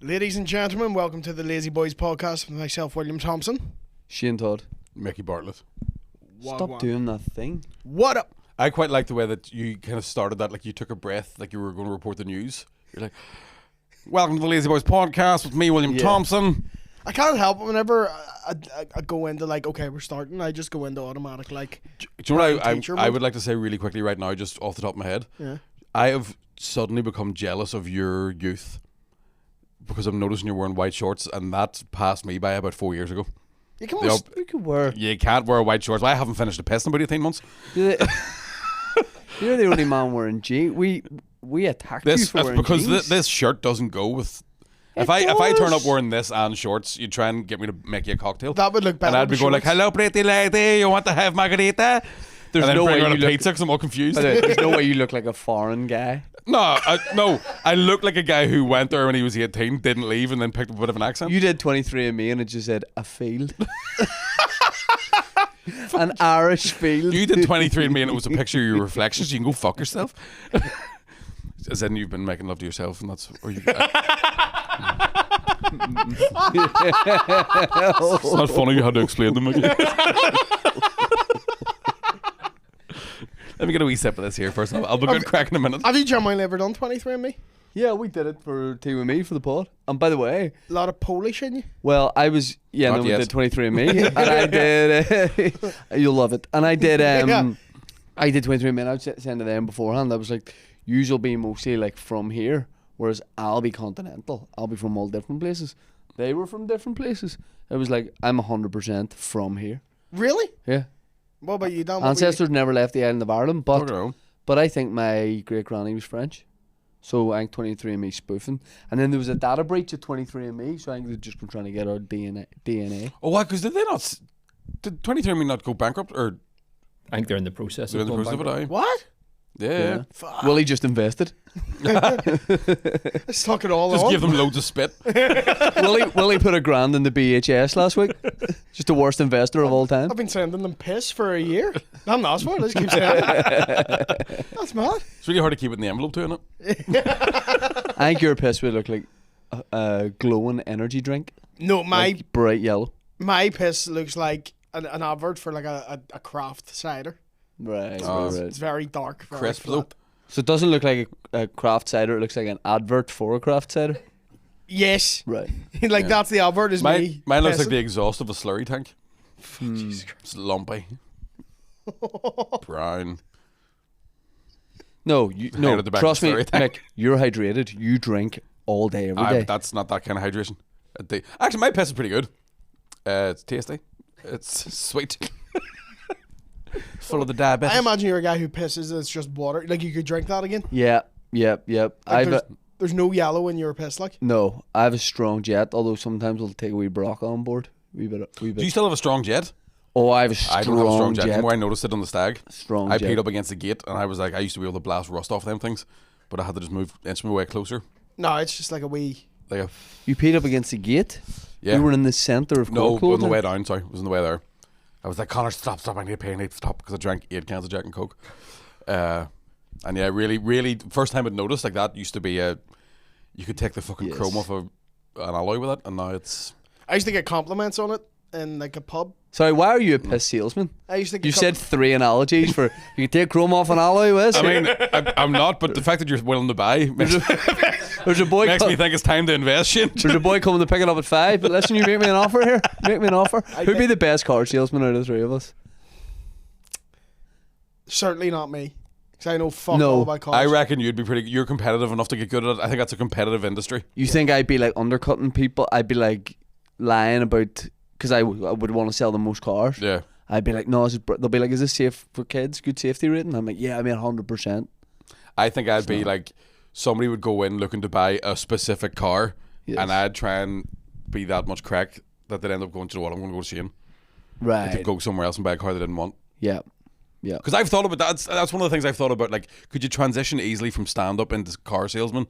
Ladies and gentlemen, welcome to the LazyBoyz podcast with myself, William Thompson. Shane Todd. Mickey Bartlett. Stop doing that thing. What up? I quite like the way that you kind of started that, like you took a breath, like you were going to report the news. You're like, welcome to the LazyBoyz podcast with me, William Thompson. I can't help it whenever I go into like, okay, we're starting, I just go into automatic like. Do you know what I would like to say really quickly right now, just off the top of my head? Yeah. I have suddenly become jealous of your youth because I'm noticing you're wearing white shorts, and that passed me by about 4 years ago. You can You could wear. You can't wear white shorts. I haven't finished a piss in about 18 months. You're the only man wearing jeans. We attacked you for wearing because jeans. this shirt doesn't go with. If It I turn does. up wearing this and shorts, you try and get me to make you a cocktail. That would look better. And I'd be with going like, shorts. "Hello, pretty lady, you want to have margarita?" There's and then no bring way around you a look. pizza because I'm all confused. There's no way you look like a foreign guy. No, I look like a guy who went there when he was 18, didn't leave, and then picked up a bit of an accent. You did 23andMe and it just said a field. An Irish field. You did 23andMe and it was a picture of your reflections. You can go fuck yourself. As in you've been making love to yourself, and that's or you. It's not funny. You had to explain them again. Let me get a wee sip of this here first. I'll be good crack in a minute. Have you genuinely ever done 23andMe? Yeah, we did it for Tea With Me for the pod. And by the way, A lot of Polish in you? well, I was we Not yet. did 23andMe and I did you'll love it. And I did Yeah. I did 23andMe and I was saying to them beforehand, I was like, you'll be mostly like from here, whereas I'll be continental. I'll be from all different places. They were from different places. It was like, I'm 100% from here. Really? Yeah. What about you, Dan? What Ancestors never left the island of Ireland, Look at her. but I think my great granny was French. So I think 23andMe spoofing. And then there was a data breach at 23andMe, so I think they've just been trying to get our DNA. Oh, why? Because did they not? Did 23andMe not go bankrupt, or I think they're in the process they're in of the going process of it? bankrupt. What? Yeah. Fuck. Willy just invested. Let's talk it all Just on. give them loads of spit. Willy put $1,000 in the BHS last week. Just the worst investor of all time. I've been sending them piss for a year. I'm not smart. Let's keep sending it. That's mad. It's really hard to keep it in the envelope, too, isn't it? I think your piss would look like a glowing energy drink. No, Like bright yellow. my piss looks like an advert for like a craft cider. Right, Oh. right. It's very dark. Very Crisp, flat. though. So it doesn't look like a craft cider. It looks like an advert for a craft cider. Yes. Right. Like Yeah. that's the advert is me. Mine looks like pissing. the exhaust of a slurry tank. Jesus Christ. It's lumpy. Brown. No, Head no. at the back Trust of me, the story Mick. You're hydrated. You drink all day, every day. But that's not that kind of hydration. Actually, my piss is pretty good. It's tasty. It's sweet. Full of the diabetes. I imagine you're a guy who pisses and it's just water. Like you could drink that again. Yeah. Like there's no yellow in your piss. Like No, I have a strong jet. Although sometimes we'll take a wee brock on board. Wee bit. Do you still have a strong jet? Oh, I have a I strong, don't have a strong jet jet. anymore. I noticed it on the stag. Strong I jet. peed up against the gate, and I was like, I used to be able to blast rust off them things, but I had to just inch my way closer. no, it's just like a wee. Like a You peed up against the gate. yeah. You were in the centre of No, Coca-Cola. on the way down. Sorry, it was on the way there. I was like, Connor, stop! I need to pay. I need to stop because I drank 8 cans of Jack and Coke. And yeah, really, first time I'd noticed like that used to be you could take the fucking Yes. chrome off an alloy with it, and now it's. I used to get compliments on it in like a pub. Sorry, why are you a piss salesman? I used to. Get You said 3 analogies for you could take chrome off an alloy with. I mean, I'm not, but the fact that you're willing to buy makes There's a boy. me think it's time to invest. Shit. There's a boy coming to pick it up at 5. But listen, you make me an offer here. Make me an offer. Who'd be the best car salesman out of the 3 of us? certainly not me, because I know fuck No. all about cars. I reckon you'd be pretty. You're competitive enough to get good at it. I think that's a competitive industry. You think I'd be like undercutting people? I'd be like lying about because I would want to sell the most cars. Yeah. I'd be like, no, they'll be like, is this safe for kids? Good safety rating? I'm like, yeah, I mean 100%. I think I'd be like somebody would go in looking to buy a specific car, Yes. and I'd try and be that much crack that they'd end up going, you know what, I'm going to go to Shane. Right. To go somewhere else and buy a car they didn't want. Yeah. Yeah. Because I've thought about that. That's one of the things I've thought about. Like, could you transition easily from stand up into car salesman?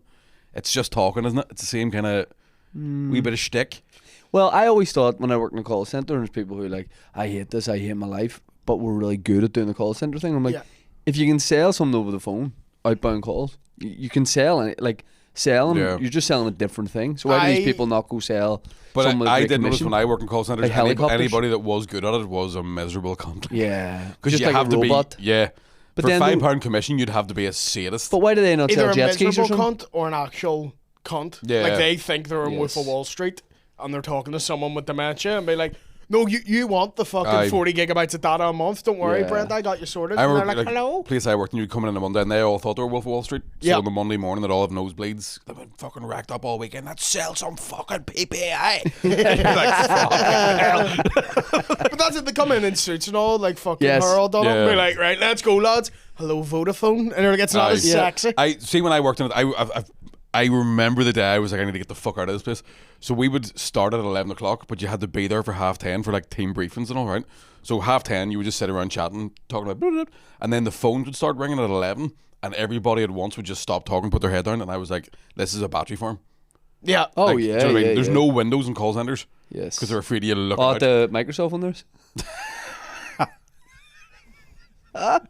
It's just talking, isn't it? It's the same kind of wee bit of shtick. Well, I always thought when I worked in a call centre, there's people who are like, I hate this, I hate my life, but we're really good at doing the call centre thing. I'm like, Yeah. if you can sell something over the phone, outbound calls, you can sell, and like selling. Yeah. You're just selling a different thing. So why do these people not go sell? But something with I great did notice commission? when I worked in call centers, Like helicopters? anybody that was good at it was a miserable cunt. Yeah, Because just you like have a to robot. be, yeah. But For then £5 commission, you'd have to be a sadist. But why do they not Either sell a jet skis or miserable something? cunt or an actual cunt. Yeah. Like they think they're in Wolf of Yes. Wall Street and they're talking to someone with dementia and be like, no, you want the fucking Aye. 40 gigabytes of data a month. Don't worry, Yeah. Brent, I got you sorted. I And they're remember like, hello? place I worked in, you'd come in on a Monday and they all thought they were Wolf of Wall Street. So Yeah. on the Monday morning, they'd all have nosebleeds. They've been fucking racked up all weekend. Let's sell some fucking PPI. You're like, fucking hell. But that's it. They come in suits and all, like fucking Yes. hair all done up and Yeah. be like, right, let's go, lads. Hello, Vodafone. And they're like, it's not Aye. as sexy. I see when I worked in it. I remember the day I was like, I need to get the fuck out of this place. So we would start at 11 o'clock, but you had to be there for 10:30 for like team briefings and all, right? So 10:30, you would just sit around chatting, talking about, blah, blah, blah, and then the phones would start ringing at 11, and everybody at once would just stop talking, put their head down, and I was like, this is a battery farm. Yeah. Oh Like, do yeah, you know what I mean? yeah, There's yeah. no windows in call centers Yes. because they're afraid of you looking Oh, out. the Microsoft one there's. That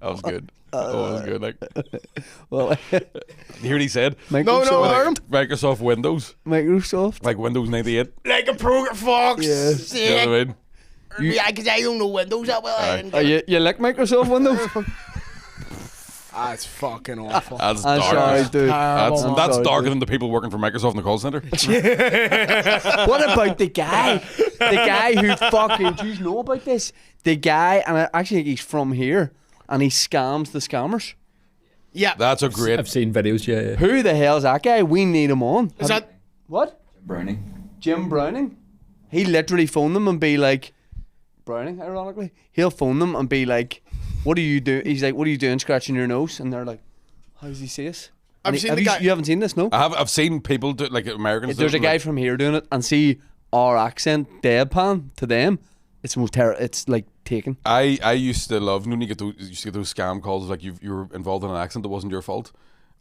was good. That was good. Like, Well, you hear what he said? Microsoft. No, I heard him. Microsoft Windows, Microsoft. like Windows 98. Like a program fox. Yeah. You know Sick. what I mean? Yeah, because I don't know Windows that well. Aye. Oh, you like Microsoft Windows? That's fucking awful. That's I'm dark. sorry, dude. That's, Terrible. that's Sorry, darker dude. than the people working for Microsoft in the call center. What about the guy? The guy who fucking, do you know about this? The guy, and I actually think he's from here, and he scams the scammers. Yeah. That's a great. I've seen videos, yeah. Who the hell's that guy? We need him on. Is that What? Browning. Jim Browning? He literally phoned them and be like, Browning, ironically, he'll phone them and be like, what do you do? He's like, what are you doing scratching your nose? And they're like, how does he say this? I've And seen have the you, guy- you haven't seen this, no? I've seen people do like Americans. There's do a it, guy like, from here doing it and see our accent deadpan to them. It's the most it's like taken. I used to love when you get those, you used to get those scam calls like you were involved in an accident that wasn't your fault,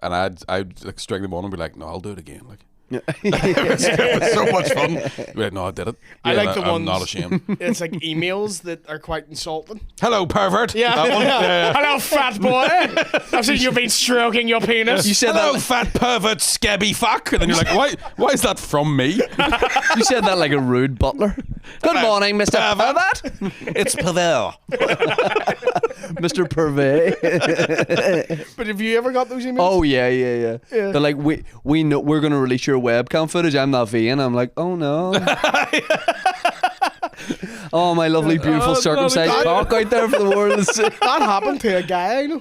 and I'd like string them on and be like, no, I'll do it again. Like it was so much fun. Be like, no, I did it. I like the I'm ones- not ashamed. it's like emails that are quite insulting. Hello, pervert. Yeah. That one? Yeah. Hello, fat boy. I've seen you've been stroking your penis. You said Hello, that. fat pervert, scabby fuck. And then you're like, why is that from me? You said that like a rude butler. Good morning, Mr. Pervert. It's pervert. Mr. Pervert. But have you ever got those emails? Oh yeah. They're like, we know we're gonna release your webcam footage. I'm not vegan. I'm like, oh no. Oh, my lovely, beautiful circumcised God. cock out there for the world to see. That happened to a guy I know.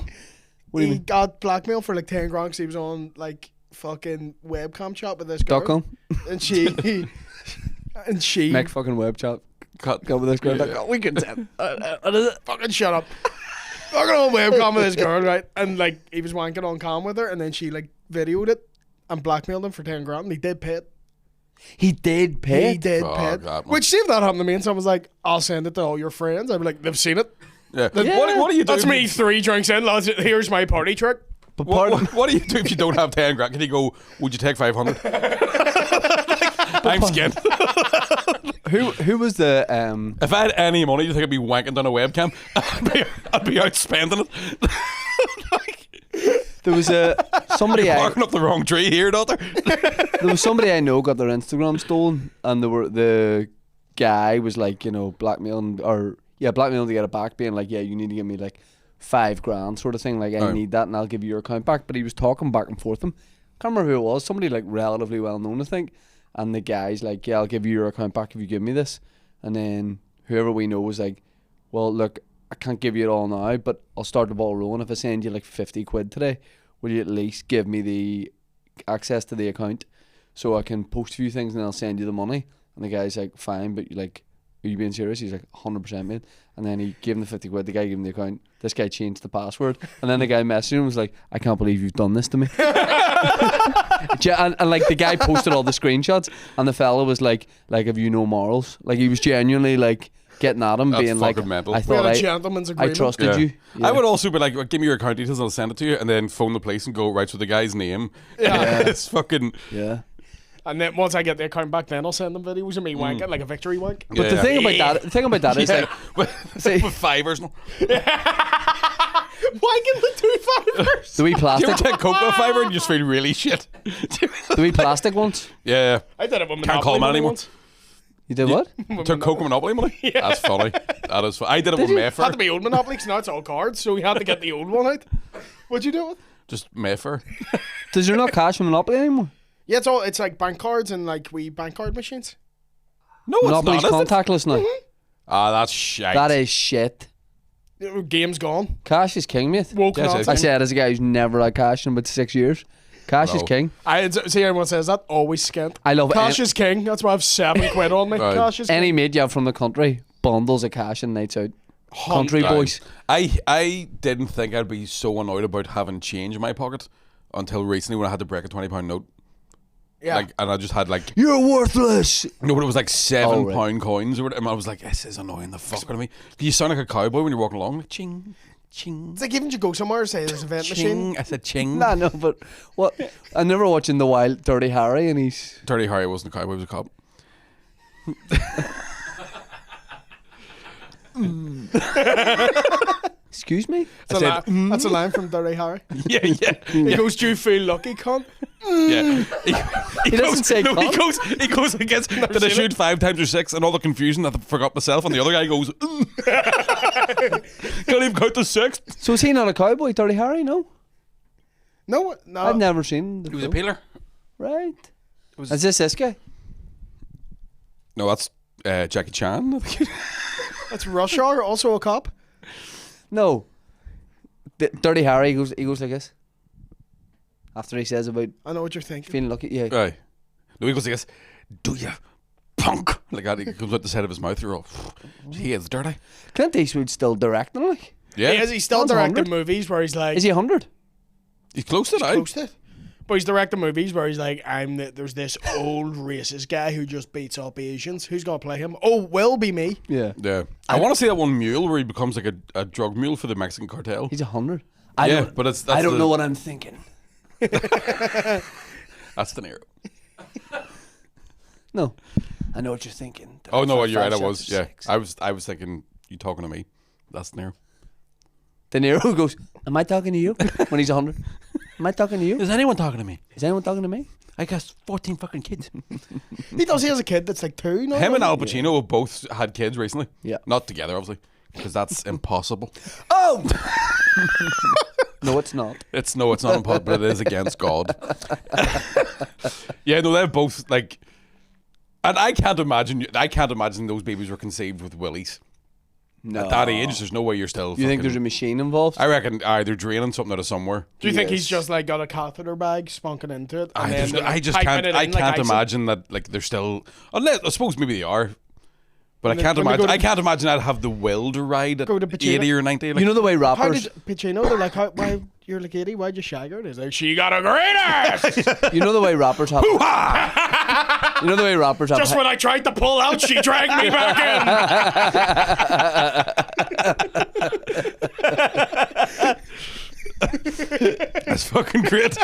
What do you He mean? got blackmail for like 10 grand because he was on like fucking webcam chat with this girl. .com. And she Make fucking web chat. Cut. Go with this girl. Yeah. We can tell. fucking shut up. Fucking on webcam with this girl, right? And like he was wanking on cam with her, and then she like videoed it and blackmailed him for 10 grand. And he did pay it. He did pay. He did Fuck pay it. that, man. Which, see if that happened to me and someone was like, I'll send it to all your friends. I'd be like, they've seen it. Yeah. Yeah. What do you do? That's if me you- 3 drinks in, lads. Here's my party trick. But part of, What do you do if you don't have 10 grand? Can you go, would you take 500? I'm scared. who was the If I had any money, you think I'd be wanking down a webcam? I'd be out spending it. there was somebody I Barking up the wrong tree here, daughter. there was somebody I know got their Instagram stolen, and the guy was like, you know, blackmailing to get it back, being like, yeah, you need to give me like 5 grand sort of thing, like I Oh. need that and I'll give you your account back. But he was talking back and forth with him. Can't remember who it was, somebody like relatively well known I think, and the guy's like, yeah, I'll give you your account back if you give me this. And then whoever we know was like, well look, I can't give you it all now, but I'll start the ball rolling. If I send you like 50 quid today, will you at least give me the access to the account so I can post a few things and I'll send you the money? And the guy's like, fine, but like, are you being serious? He's like, 100% mate. And then he gave him the 50 quid, the guy gave him the account, this guy changed the password, and then the guy messaged him and was like, I can't believe you've done this to me. and like the guy posted all the screenshots, and the fella was like have you no morals? Like he was genuinely like getting at him, That's being like, fucking mental. I We thought had a gentleman's I agreement. trusted you. I would also be like, well, give me your account details and I'll send it to you, and then phone the police and go, right, so the guy's name. Yeah. It's fucking. Yeah. And then once I get the account back, then I'll send them videos of me wanking, like a victory wank. But the thing about that is like, With fivers. No. Wanking the 2 fibers. The wee Do you plastic. ever take cocoa fiber and you just feel really shit? The wee plastic ones. Yeah. I did it with Can't call Monopoly them money anymore. once. You did what? Took Coke Monopoly money? That's funny. That is funny. I did it with Had Mayfair. to be old Monopoly, 'cause now it's all cards, so we had to get the old one out. What'd you do it with? Just Mayfair. Does there not cash in Monopoly anymore? Yeah, it's like bank cards and like wee bank card machines. No, Monopoly's it's not, is it? contactless now. Ah, that's shite. That is shit. Game's gone. Cash is king, mate. Woken Yes, up. yes. I said as a guy who's never had cash in about 6 years. Cash is No. king. I see everyone says that. Always skint. I love Cash it. is king. That's why I have £7 on me. Right. Cash is Any king. mate you have from the country, bundles of cash and nights out. Country Right. boys. I didn't think I'd be so annoyed about having change in my pocket until recently when I had to break a £20 note. Yeah. Like, and I just had like You're worthless. no, but it was like £7 Oh, right. coins or whatever. And I was like, this is annoying the fuck out of me. You sound like a cowboy when you're walking along, like ching, ching, It's like even you go somewhere, say there's a vent machine. ching. I said ching. Nah, no, but what? I never watching The Wild Dirty Harry, and he's Dirty Harry wasn't a cowboy, he was a cop. excuse me. That's a line from Dirty Harry. Yeah, yeah. He goes, "Do you feel lucky, cunt?" Yeah. He doesn't say no, cunt. he goes against, did I shoot 5 times or 6 and all the confusion that I forgot myself, and the other guy goes, can't even count to 6. So is he not a cowboy, Dirty Harry? No, No. I've never seen. The He was a film. peeler. Right. Was- Is this guy? No, that's Jackie Chan. That's Rush Hour, also a cop. No. Dirty Harry he goes like this. After he says about I know what you're thinking. feeling lucky, yeah. Right. No, he goes like this, do you, punk? Like that, he comes out the side of his mouth, you're all, he is dirty. Clint Eastwood's still directing, like. Yeah. He's still Sounds directing 100. movies where he's like, Is he 100? He's close to it, close to it. But he's directing movies where he's like, there's this old racist guy who just beats up Asians. Who's gonna play him? Oh, will be me. Yeah. Yeah. I want to see that one mule where he becomes like a drug mule for the Mexican cartel. He's 100. Yeah, but that's I don't the- know what I'm thinking. That's De Niro. No. I know what you're thinking. Oh no, you're right. I Five was. shots Yeah, of six. I was thinking you talking to me. That's De Niro. De Niro goes, am I talking to you? When he's 100. Am I talking to you? Is anyone talking to me? Is anyone talking to me? I guess 14 fucking kids. He does. He has a kid that's like 2. No, Him and Al Pacino have both had kids recently. Yeah. Not together, obviously, because that's impossible. Oh! No, it's not. It's not impossible, but it is against God. Yeah, no, they're both like, and I can't imagine those babies were conceived with willies. No. At that age, there's no way you're still. You think there's a machine involved? I reckon they're draining something out of somewhere. Do you think he's Yes. just like got a catheter bag, spunking into it? And then I just piping can't. it I in like can't icing? imagine that. Like they're still. Unless I suppose maybe they are, but I When can't they go imagine. to- I can't imagine I'd have the will to ride at Go to Pacino. 80 or 90. Like, You know the way How rappers... did Pacino? They're like, why you're like 80? Why'd you shag her? And he's like, she got a great ass. You know the way rappers have... You know the way rappers have... Just when I tried to pull out, she dragged me back that's fucking great.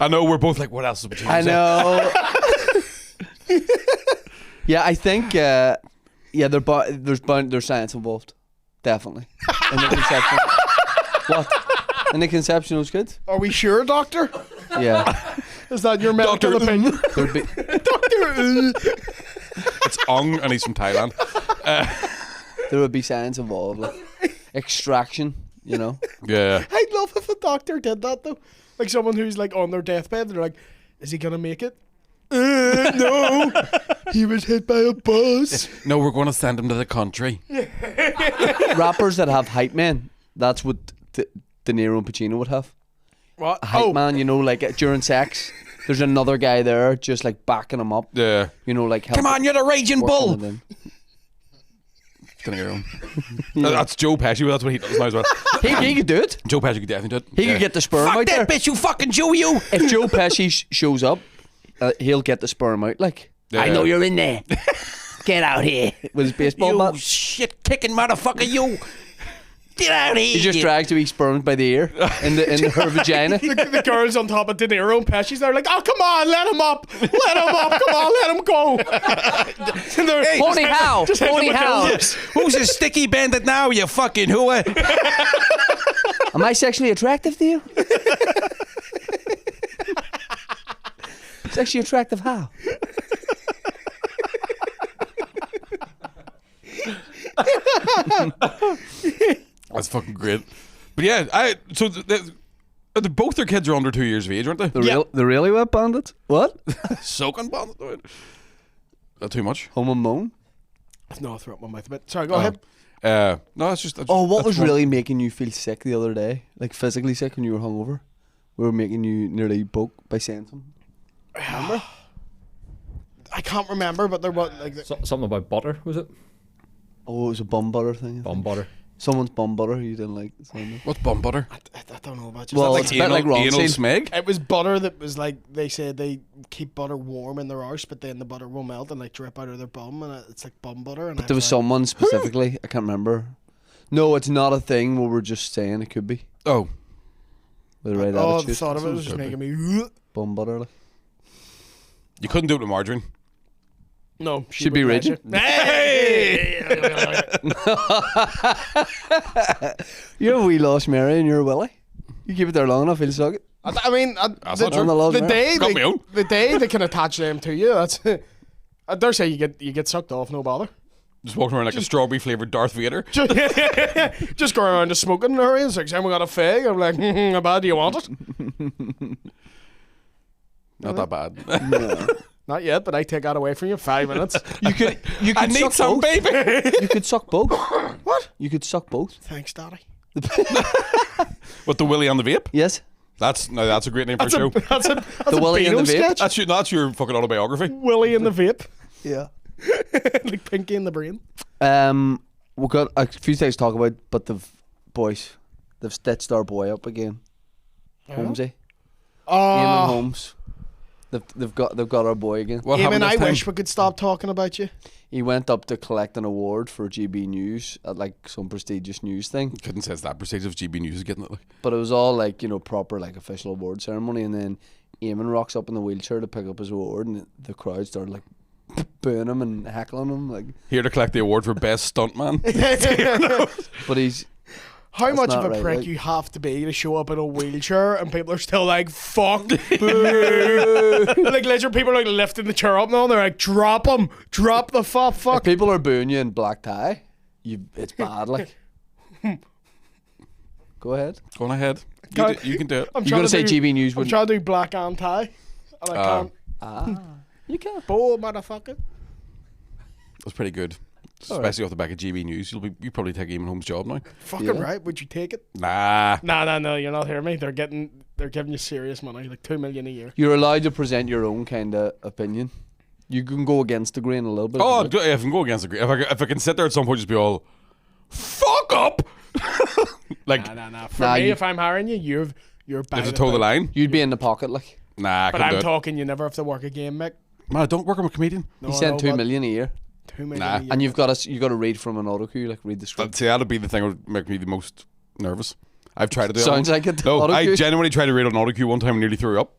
I know we're both like, what else is Pacino I say? know. Yeah, I think... there's science involved. Definitely. In the conception. What? In the conception of those kids? in. Are we sure, doctor? Yeah. Is that your medical Doctor, opinion? There'd be... It's Ong and he's from Thailand. There would be science involved, like extraction, you know. Yeah. I'd love if a doctor did that though. Like someone who's like on their deathbed, they're like, is he gonna make it? No. He was hit by a bus. No, we're going to send him to the country. Rappers that have hype men, that's what De Niro and Pacino would have. What? A hype Oh, man, you know, like during sex, there's another guy there just like backing him up, Yeah. you know, like Come on, you're the raging bull. working it in. De Niro. That's Joe Pesci. That's what he does now as well. He could do it. Joe Pesci could definitely do it. He could get the sperm out there. bitch, you fucking Jew, you. If Joe Pesci shows up, he'll get the sperm out. Like, I Yeah. know you're in there. Get out here with his baseball bat. shit kicking motherfucker, you. Get out here. He just drags to be spermed by the ear in her vagina. The girls on top of De Niro and Pesci's, they're like, oh, come on, let him up. Let him up. Come on, let him go. And they're- Hey, Pony how? just hit them Pony with how? those. Who's a sticky bandit now, you fucking hooah? Am I sexually attractive to you? Sexually attractive how? That's fucking great. But yeah, so both their kids are under 2 years of age, aren't they? The really wet bandits? What? Soaking bandit. Not too much. Home and moan? No, I threw up my mouth a bit. Sorry, go ahead. No, that's just. Oh, what that's was one- really making you feel sick the other day? Like physically sick when you were hungover? We were making you nearly broke by saying something. Remember? I can't remember, but there was like Something about butter, was it? Oh, it was a bum butter thing. I Bum think. butter. Someone's bum butter you didn't like. the sound of. What's bum butter? I don't know about. Just Well, like it's a bit like anal Ronstein. smeg? it was butter that was like they said they keep butter warm in their arse, but then the butter will melt and like drip out of their bum, and it's like bum butter. And But there was someone specifically, I can't remember. No, it's not a thing where we're just saying it could be. Oh, With the right Oh, the attitude. thought of it was just Could be. making me. Bum butter. Like. you couldn't do it with margarine. No, Should be would let rigid. you. Hey! You're a wee lost Mary and you're a Willy. You keep it there long enough, he'll suck it. I mean, That's not true. On the Lost the Mary. day Got me own. the day they can attach them to you, that's. I dare say you get sucked off, no bother. Just walking around like a strawberry flavored Darth Vader. Just going around just smoking in a hurry. It's like, Sam, we got a fag. I'm like, how bad do you want it? Not that bad. No. Not yet, but I take that away from you. 5 minutes. You could I need suck some, both. baby. You could suck both. What? You could suck both. Thanks, Daddy. With the Willy on the vape. Yes. That's a great name for a That's show. a Willy and Beano the Vape? sketch. That's your fucking autobiography. Willy and the Vape. Yeah. Like Pinky in the Brain. We've got a few things to talk about, but they've stitched our boy up again. Holmesy. Eamon Holmes. They've got our boy again. What Eamon, happened I this time? wish we could stop talking about you. He went up to collect an award for GB News at like some prestigious news thing. Couldn't say it's that prestigious. GB News is getting it. Like. But it was all like, proper like official award ceremony, and then Eamon rocks up in the wheelchair to pick up his award, and the crowd started like booing him and heckling him, like. Here to collect the award for best stuntman. But he's How That's much not of a right, prick like- you have to be to show up in a wheelchair and people are still like, fuck, boo. Like, literally, people are like lifting the chair up now and they're like, drop him, drop the fuck. if people are booing you in black tie, it's bad. Like, go ahead. Go on ahead. You can do it. I'm You're trying gonna say do- GB News I'm wouldn't. trying to do black and tie. And I can't. You can't. Bull, motherfucker. That's pretty good. Especially off the back of GB News. You probably take Eamon Holmes' job now. Fucking Yeah. right. Would you take it? Nah. No, you're not hearing me. They're giving you serious money, like $2 million a year. You're allowed to present your own kind of opinion. You can go against the grain a little bit. Oh, if you like. if I can go against the grain. If I can sit there at some point just be all, fuck up. Like, Nah. For Nah, me, you- if I'm hiring you, you're you buying have to toe the line. You'd be in the pocket, like. Nah, I But couldn't I'm do it. talking, you never have to work a game, Mick. Man, I don't work. I'm a comedian. No, He I sent know, 2 but million a year, 2 million Nah. a year. and you've got to read from an auto cue, like read the script. See, that'd be the thing that would make me the most nervous. I've tried to do Sounds it. like it. No, I autocue. genuinely tried to read an autocue one time and nearly threw up.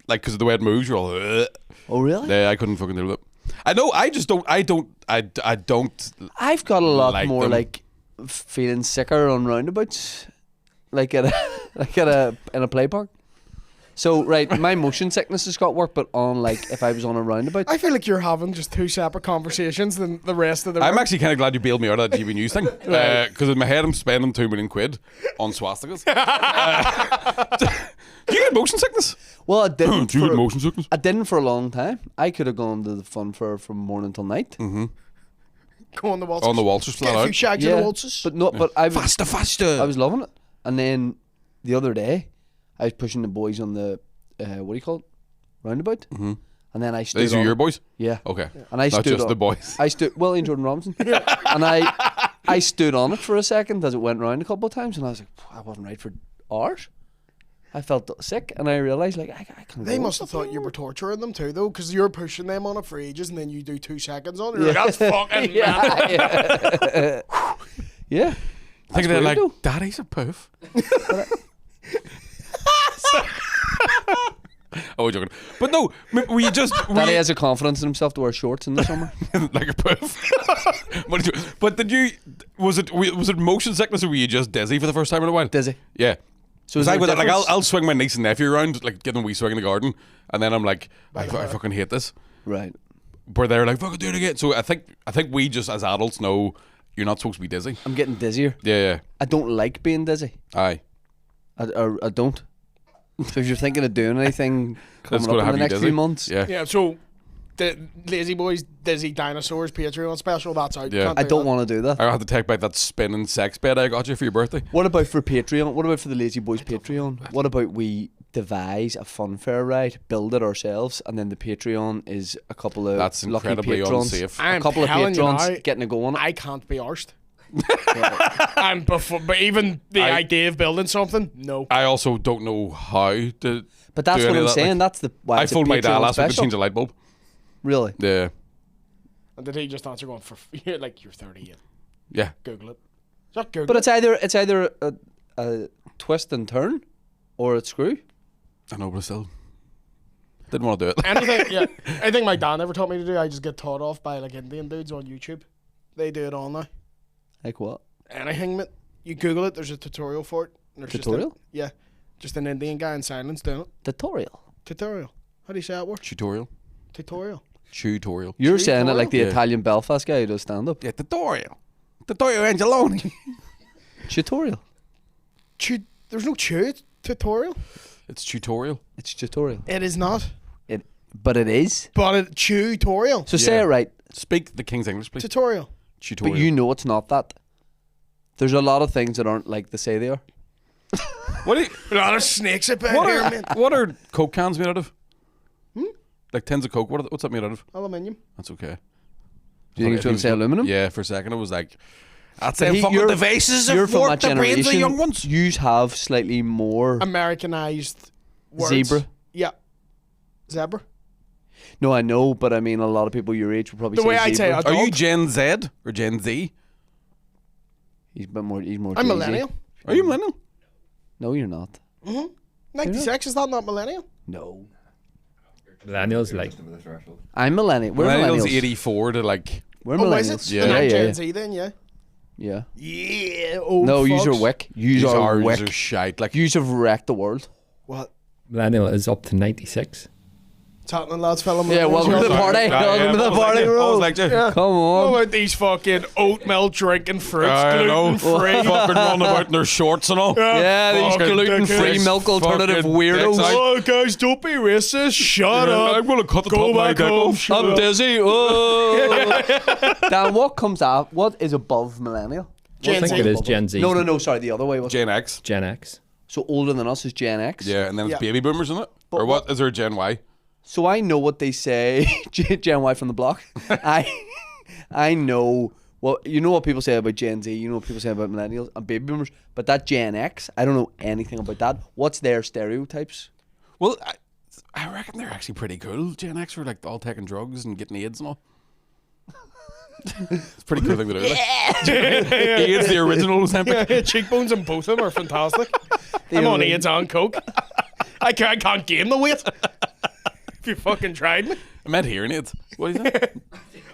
Like, because of the way it moves, you're all, ugh. Oh really? Yeah, I couldn't fucking do it. I know, I just don't, I don't. I've got a lot like more them. like feeling sicker on roundabouts, like in a play park. So right, my motion sickness has got work, but on like if I was on a roundabout, I feel like you're having just two separate conversations than the rest of the I'm work. actually kind of glad you bailed me out of that GB News thing. Because in my head, I'm spending £2 million on swastikas. Do you get motion sickness? well, I didn't. Do you get For, motion sickness? I didn't for a long time. I could have gone to the fun fair from morning till night. Go on the waltzes. On the waltzers, flat Get a few out. shags in the waltzes. but no, but I was Faster. I was loving it. And then the other day, I was pushing the boys on the what do you call it, roundabout, and then I stood. These are on your it. boys? Yeah. Okay. And I Not stood just on, the boys. I stood Willie and Jordan Robinson, and I stood on it for a second as it went round a couple of times, and I was like, I wasn't right for hours. I felt sick, and I realised like I can't. They go must have stuff thought you anymore. were torturing them too, though, because you're pushing them on it for ages, and then you do 2 seconds on it. You're like, that's fucking mad. Yeah. Yeah. Think they're weird, like, though. Daddy's a poof. Oh, joking. But no, were you just Daddy has a confidence in himself to wear shorts in the summer. like a poof? But did you? Was it motion sickness or were you just dizzy for the first time in a while? Dizzy. Yeah. So Because is I there a would like difference? I'll swing my niece and nephew around, like give them a wee swing in the garden, and then I'm like, I fucking hate this. Right. But they're like, fucking do it again. So I think we just as adults know you're not supposed to be dizzy. I'm getting dizzier. Yeah. I don't like being dizzy. Aye. I don't. So if you're thinking of doing anything That's coming gonna up in have the you next dizzy. few months, Yeah. Yeah, so the LazyBoyz Dizzy Dinosaurs Patreon special, that's out. Yeah. Can't I do don't that. want to do that. I have to take back that spinning sex bed I got you for your birthday. What about for Patreon? What about for the LazyBoyz Patreon? What about we devise a fun fair ride, build it ourselves, and then the Patreon is a couple of That's lucky incredibly patrons, unsafe. a I'm couple of telling you patrons now, getting a go on it. I can't be arsed. And but even the idea of building something, no. I also don't know how to. But that's do what any I'm of that, saying. like- That's the why I it's a phoned my dad Patreon last week to special. change a light bulb. Really? Yeah. And did he just answer going for you're like you're 38? Yeah. Google it. Just Google But it. it's either a twist and turn, or a screw. I know, but I still didn't want to do it. Anything, yeah. Anything my dad never taught me to do, I just get taught off by like Indian dudes on YouTube. They do it all now. Like what? Anything, mate. You Google it. There's a tutorial for it. And there's Tutorial? just an Indian guy in silence doing it. Tutorial. Tutorial. How do you say that word? Tutorial. Tutorial. Tutorial. You're saying it like the Yeah. Italian Belfast guy who does stand up. Yeah, tutorial. Tutorial Angeloni. Tutorial. There's no tutorial. It's tutorial. It's tutorial. It is not. But it is. But it tutorial. So say Yeah. it right. Speak the King's English, please. Tutorial. Tutorial. But you know it's not that. There's a lot of things that aren't like they say they are. What are, A lot of snakes up in what, here, are, man. what are Coke cans made out of? Like tins of Coke. What's that made out of? Aluminium. That's okay. Do you think it's going to say aluminum? Yeah, for a second I was like, that's But them fucking you're- devices You're that from warp that the brains of generation. young ones. Yous have slightly more. Americanized words. Zebra. Yeah. Zebra. No, I know, but I mean, a lot of people your age will probably The say way I'd say zebra. it. Are you Dog. Gen Z or Gen Z? He's a bit more. He's more. I'm Jay-Z. millennial. Are you millennial? No, you're not. 96 is that not millennial? No, Millennials, like, I'm millennial. We're Millennials millennials. 84 to like. We're Oh, is millennials. it? Yeah. And I'm yeah, Gen yeah. Z then, yeah. Yeah. Yeah. Old No, yous are fucks. wick. Yous are Yous wick. are shite. Like Yous have wrecked the world. What? millennial is up to 96. What's happening, lads? Fellow Yeah, millennials? welcome to the Y'all- party. Welcome to the party, I was bro. like, Yeah. Come What on. about these fucking oat milk drinking fruits, I know. gluten free? Fucking running about in their shorts and all. Yeah, these Fucking gluten-free dickheads. milk alternative Fucking weirdos. dicks. Oh, guys, don't be racist. Shut up. I'm gonna cut the Go top of my back dick home. off. Shut I'm up. dizzy. Oh. Dan, what comes out? What is above millennial? I Gen think Z. it is Gen Z. No. Sorry, the other way. Was Gen X. Gen X. so older than us is Gen X. Yeah, and then it's Yeah. baby boomers in it. But Or what? Is there a Gen Y? So I know what they say. Gen Y from the block. I know what what people say about Gen Z. You know what people say about millennials and baby boomers. But that Gen X, I don't know anything about that. What's their stereotypes? Well, I reckon they're actually pretty cool. Gen X are like all taking drugs and getting AIDS and all. It's a pretty cool thing to do. Like. AIDS, the original Ozempic. Yeah, cheekbones and both of them are fantastic. I'm on AIDS and coke. I can't gain the weight. If you fucking tried me. I meant hearing AIDS. What is that?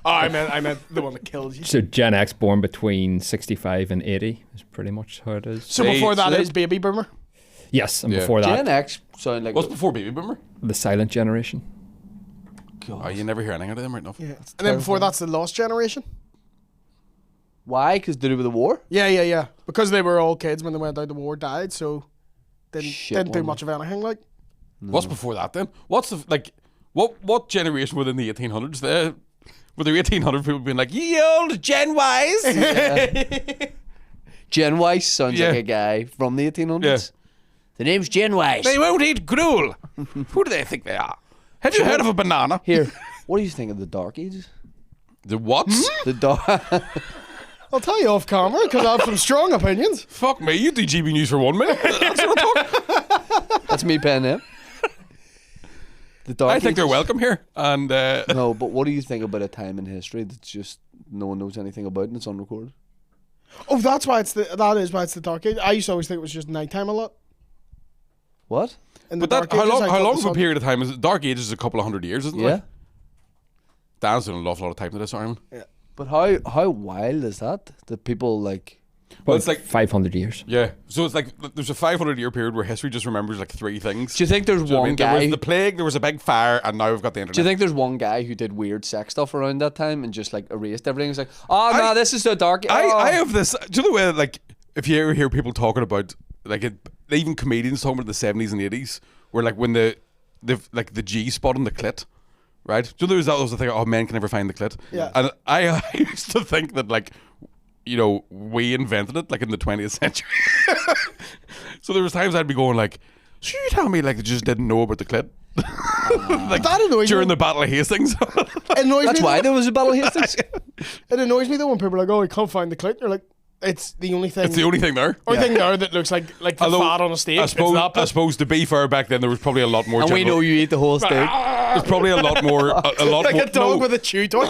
Oh, I meant the one that kills you. So Gen X born between 65 and 80 is pretty much how it is. So before that so is baby boomer. Yes, and Yeah. before that, Gen X sound like What's before baby boomer? the silent generation. Oh, you never hear anything out of them right now. Yeah. And then before that's the lost generation. why? Because to do with the war. Yeah. Because they were all kids when they went out to war, died, so didn't do one. much of anything. Like What's before that then? What's the like? What generation within the 1800s? There were there 1800 people being like, "Ye old Gen Ys." Gen Y sounds Yeah. like a guy from the 1800s. Yeah. The name's Gen Y. They won't eat gruel. Who do they think they are? Have you heard of a banana? Here, what do you think of the Dark Ages? The what? The dark. I'll tell you off camera because I have some strong opinions. Fuck me, you do GB News for 1 minute. That's what I'm talking. That's me pen name. The Dark I think they're Ages. welcome here. And No, but what do you think about a time in history that's just no one knows anything about and it's unrecorded? Oh, that is why it's the dark age. I used to always think it was just nighttime a lot. What? In the But that, dark ages, I how thought long the of a sun- period of time is it? Dark Ages is a couple of 100 years, isn't it? Yeah. Like? Dan's doing an awful lot of typing to this, Ireland. But how wild is that? That people like. Well, it's like 500 years. Yeah, so it's like there's a 500-year period where history just remembers like three things. Do you think there's Do you know what I one mean? There guy? was the plague, there was a big fire, and now we've got the internet. Do you think there's one guy who did weird sex stuff around that time and just like erased everything? It's like, oh no, this is so dark. I Oh. have this. Do you know where like if you ever hear people talking about like even comedians talking about the 70s and 80s, where like when the G spot on the clit, right? Do you know that was the thing? Oh, men can never find the clit. Yeah. And I used to think that like, you know, we invented it like in the 20th century. So there was times I'd be going like, so you tell me like they just didn't know about the clit? Like That annoys during me. the Battle of Hastings. It annoys That's me. why there was a battle of Hastings. It annoys me though when people are like, "Oh, I can't find the clit." You're like, "It's the only thing." It's the only thing there. only thing there that looks like the Although, fat on a steak. I It's suppose, that bit. I suppose to be fair, back then there was probably a lot more. And we general- know you eat the whole steak. There's probably a lot more. A lot like more. a dog no, with a chew toy.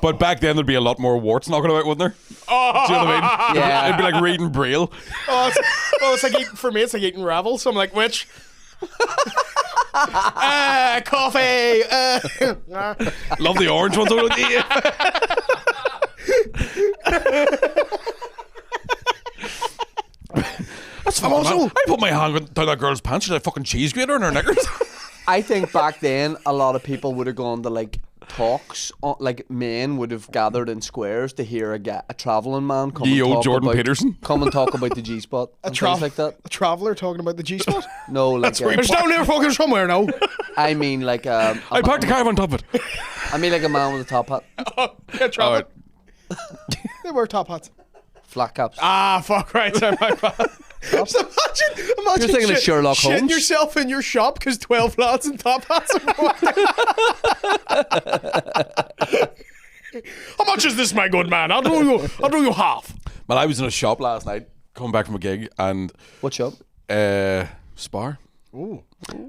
but back then there'd be a lot more warts knocking about, wouldn't there? Do you know what I mean? Yeah. It'd be like reading Braille. It's like eating, for me, it's like eating Ravel. So I'm like, which? Coffee. Love the orange ones. I'm like, yeah. That's fun, also- man. I put my hand down that girl's pants. She's like fucking cheese grater in her knickers. I think back then a lot of people would have gone to like talks, like men would have gathered in squares to hear a travelling man come Ye and old talk Jordan about, Peterson. come and talk about the G spot and things like that. A traveller talking about the G spot. No, like It's down there fucking somewhere now. I mean like I parked a car on top of it. I mean like a man with a top hat, Yeah, traveller. Alright. They wear top hats. flat caps. Fuck right. Sorry, my bad. Just imagine You're thinking of Sherlock shitting Holmes? yourself in your shop because 12 lads in top hats are walking. How much is this, my good man? I'll do you half. Well, I was in a shop last night, coming back from a gig, and What's up? Spar. Ooh.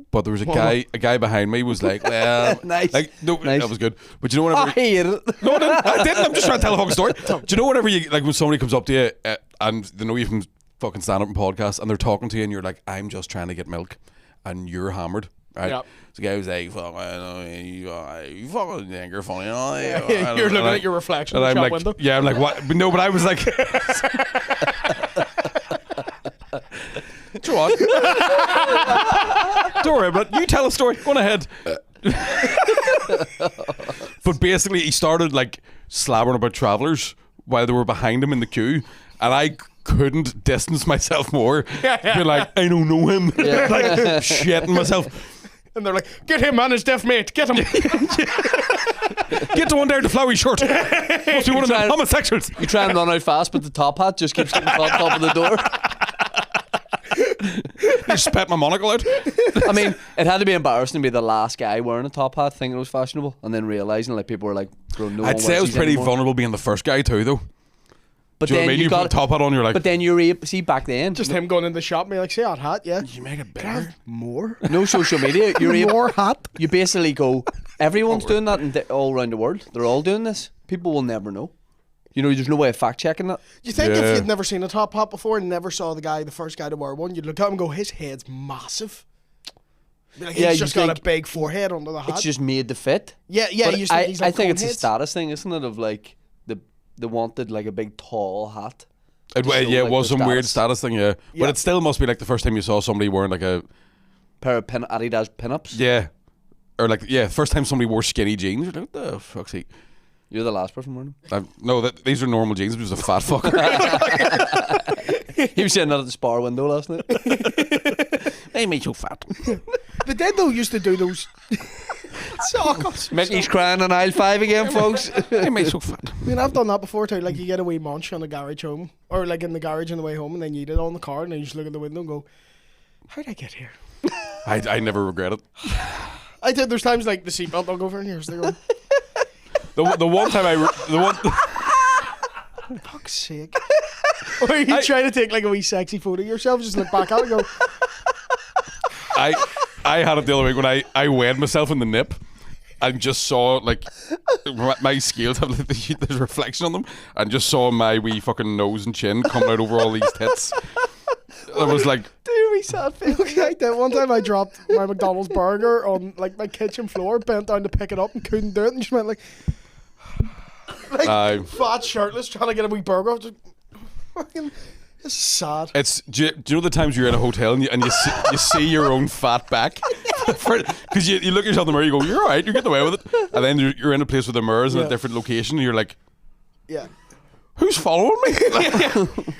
But there was a guy behind me was like, well, Nice. like no, Nice. that was good. But you know whenever I hate it. No, I didn't. I'm just trying to tell a fucking story. Do you know whenever you like when somebody comes up to you and they know you from fucking stand up and podcasts and they're talking to you and you're like, I'm just trying to get milk, and you're hammered, right? Yep. So the guy was like, you fucking think you're funny, You're looking at your reflection in and the I'm shop like, window. yeah, I'm like, what? But no, but I was like, do what? Don't worry about it. You tell a story. Go on ahead. But basically, he started like slabbering about travellers while they were behind him in the queue, and I couldn't distance myself more. Be like, I don't know him. Like shitting myself. And they're like, get him, man, his deaf mate. Get him. Get the one there in the flowery shirt. Must be one of them homosexuals. You try and run out fast, but the top hat just keeps getting caught top of the door. You spat my monocle out. I mean, it had to be embarrassing to be the last guy wearing a top hat, thinking it was fashionable, and then realizing like people were like, "Bro, no one I'd say I wears was these pretty anymore." vulnerable being the first guy too, though. But Do you know what I then mean? you You put a got, top hat on, you're like, but then you're able. See, back then, Just him going in the shop and be like, see that hat? Yeah. you make it better. More? no social media. You're able. More hat? You basically go. Everyone's doing that, and all around the world, they're all doing this. People will never know. You know, there's no way of fact checking that. You think Yeah. if you'd never seen a top hat before and never saw the first guy to wear one, you'd look at him and go, his head's massive. Be like, Yeah, he's you just got a think big forehead under the hat. It's just made to fit. yeah. But You I he's like think it's a coneheads. status thing, isn't it? Of like the wanted like a big tall hat. It, to show, yeah, it like, was the some weird status thing, yeah. Yeah. But it still must be like the first time you saw somebody wearing like a, Pair of Adidas pinups. yeah, or like, yeah, first time somebody wore skinny jeans. You're like, what the fuck's he? You're the last person wearing them. No, these are normal jeans. It was a fat fucker. He was sitting out at the Spar window last night. They make you fat. The Dead though used to do those socks. Mickey's crying on aisle 5 again, folks. They make you fat. I mean, I've done that before too. Like, you get a wee munch on the garage home, or like in the garage on the way home, and then you eat it on the car, and then you just look at the window and go, "How'd I get here?" I never regret it. I did. There's times like the seatbelt will go for in here. So they go, The one time the one. "Fuck's sake!" Or you try to take like a wee sexy photo of yourself, just look back at it and go, I had it the other week when I weighed myself in the nip, and just saw like my scales have like, there's reflection on them, and just saw my wee fucking nose and chin coming out over all these tits. I was like, Dude, we sad face. Like that one time I dropped my McDonald's burger on like my kitchen floor, bent down to pick it up and couldn't do it, and just went like fat shirtless trying to get a wee burger off. Just, fucking, it's sad. do you know the times you're in a hotel and you see your own fat back? Because you look at yourself in the mirror, you go, you're alright, you're getting away with it, and then you're in a place with the mirrors in a different location, and you're like, Yeah. who's following me?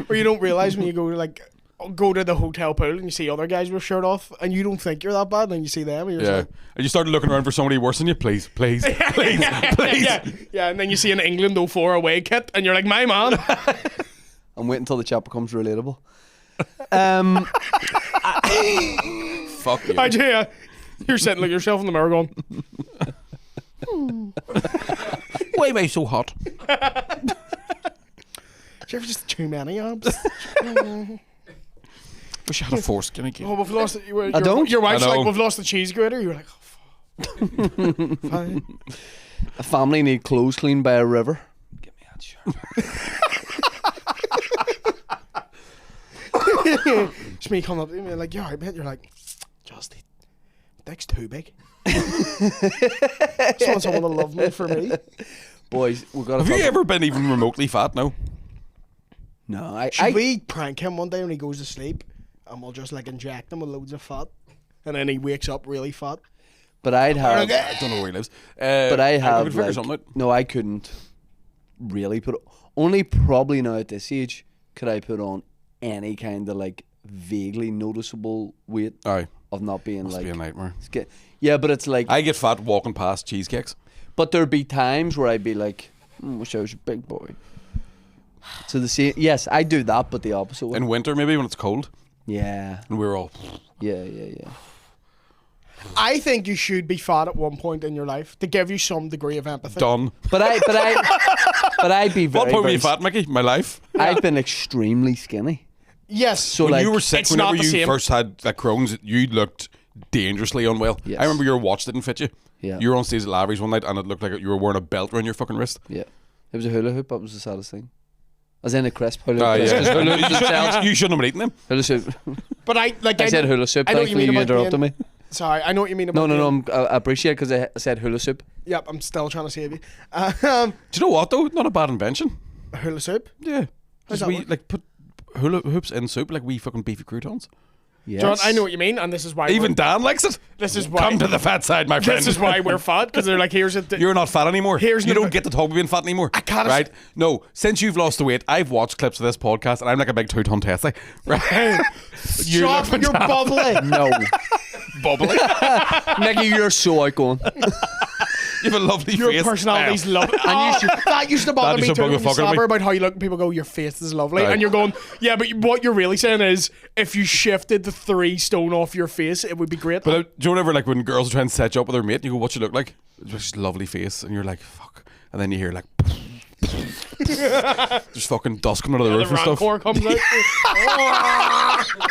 Or you don't realise when you go to the hotel pool and you see other guys with a shirt off, and you don't think you're that bad, and then you see them, and you're just like, and you started looking around for somebody worse than you. Please, please, please. yeah, and then you see an England 04 away kit, and you're like, my man. I'm waiting until the chat becomes relatable. Fuck you. You're sitting like yourself in the mirror going, Why am I so hot? do you ever just too many abs? Wish I had a foreskin again. Oh, we've lost it. I don't. Your wife's I know. like, we've lost the cheese grater. You're like, oh, fuck. Fine. A family need clothes cleaned by a river. Give me that shirt. Just me coming up to you like, yeah, I bet. You're like, Justy, dick's too big. Just want someone to love me for me. Boys, we've got to Have you ever been even remotely fat? No. No, Should we prank him one day when he goes to sleep, and we'll just like inject him with loads of fat, and then he wakes up really fat? But I'd have. I don't know where he lives. But I We have. could figure Like, something out. no, I couldn't really put. Only probably now at this age could I put on any kind of like vaguely noticeable weight Aye. of not being Must like. be a nightmare. Yeah, but it's like. I get fat walking past cheesecakes. But there'd be times where I'd be like, wish I was a big boy. So the same. Yes, I do that, but the opposite way. In winter, maybe when it's cold, Yeah. and we're all. Yeah. I think you should be fat at one point in your life to give you some degree of empathy. Done. But I'd be very. What point were very you fat, Mickey? My life. I've been extremely skinny. Yes. So When like, you were sick, it's whenever not the you same. first had like Crohn's, you looked dangerously unwell. Yes. I remember your watch didn't fit you. Yeah. You were on stage at Lavery's one night, and it looked like you were wearing a belt around your fucking wrist. Yeah. It was a hula hoop. That was the saddest thing. As in a crisp hula Ah, hoop. yeah. 'Cause hula hoops themselves- You shouldn't have been eating them. Hula soup. But I said hula soup. I know what you Thankfully, mean you about interrupted being- me. Sorry, I know what you mean about No. being- I appreciate it because I said hula soup. Yep, I'm still trying to save you. Do you know what though? Not a bad invention. Hula soup. Yeah. How's Just that we work? like put hula hoops in soup like wee fucking beefy croutons. Yes. John, I know what you mean, and this is why Even Dan likes it. this is why Come to the fat side, my friend. this is why we're fat, because they're like, here's a You're not fat anymore. Here's you the- don't get to talk about being fat anymore. I can't- Right? No. Since you've lost the weight, I've watched clips of this podcast, and I'm like a big two-ton testy. Right? Stop, you're bubbly. No. bubbly. Nicky, you're so outgoing. You have a lovely Your face. personality's Well, lovely. That used to bother That me used to too. bug the When you fuck out of slap me. her about how you look, and people go, "Your face is lovely," Right. and you're going, "Yeah, but what you're really saying is, if you shifted the 3 stone off your face, it would be great." But do you know whenever, like, when girls are trying to set you up with their mate, and you go, "What you look like?" Just lovely face, and you're like, "Fuck," and then you hear like, just fucking dust coming out of the roof the and stuff. rancor comes out.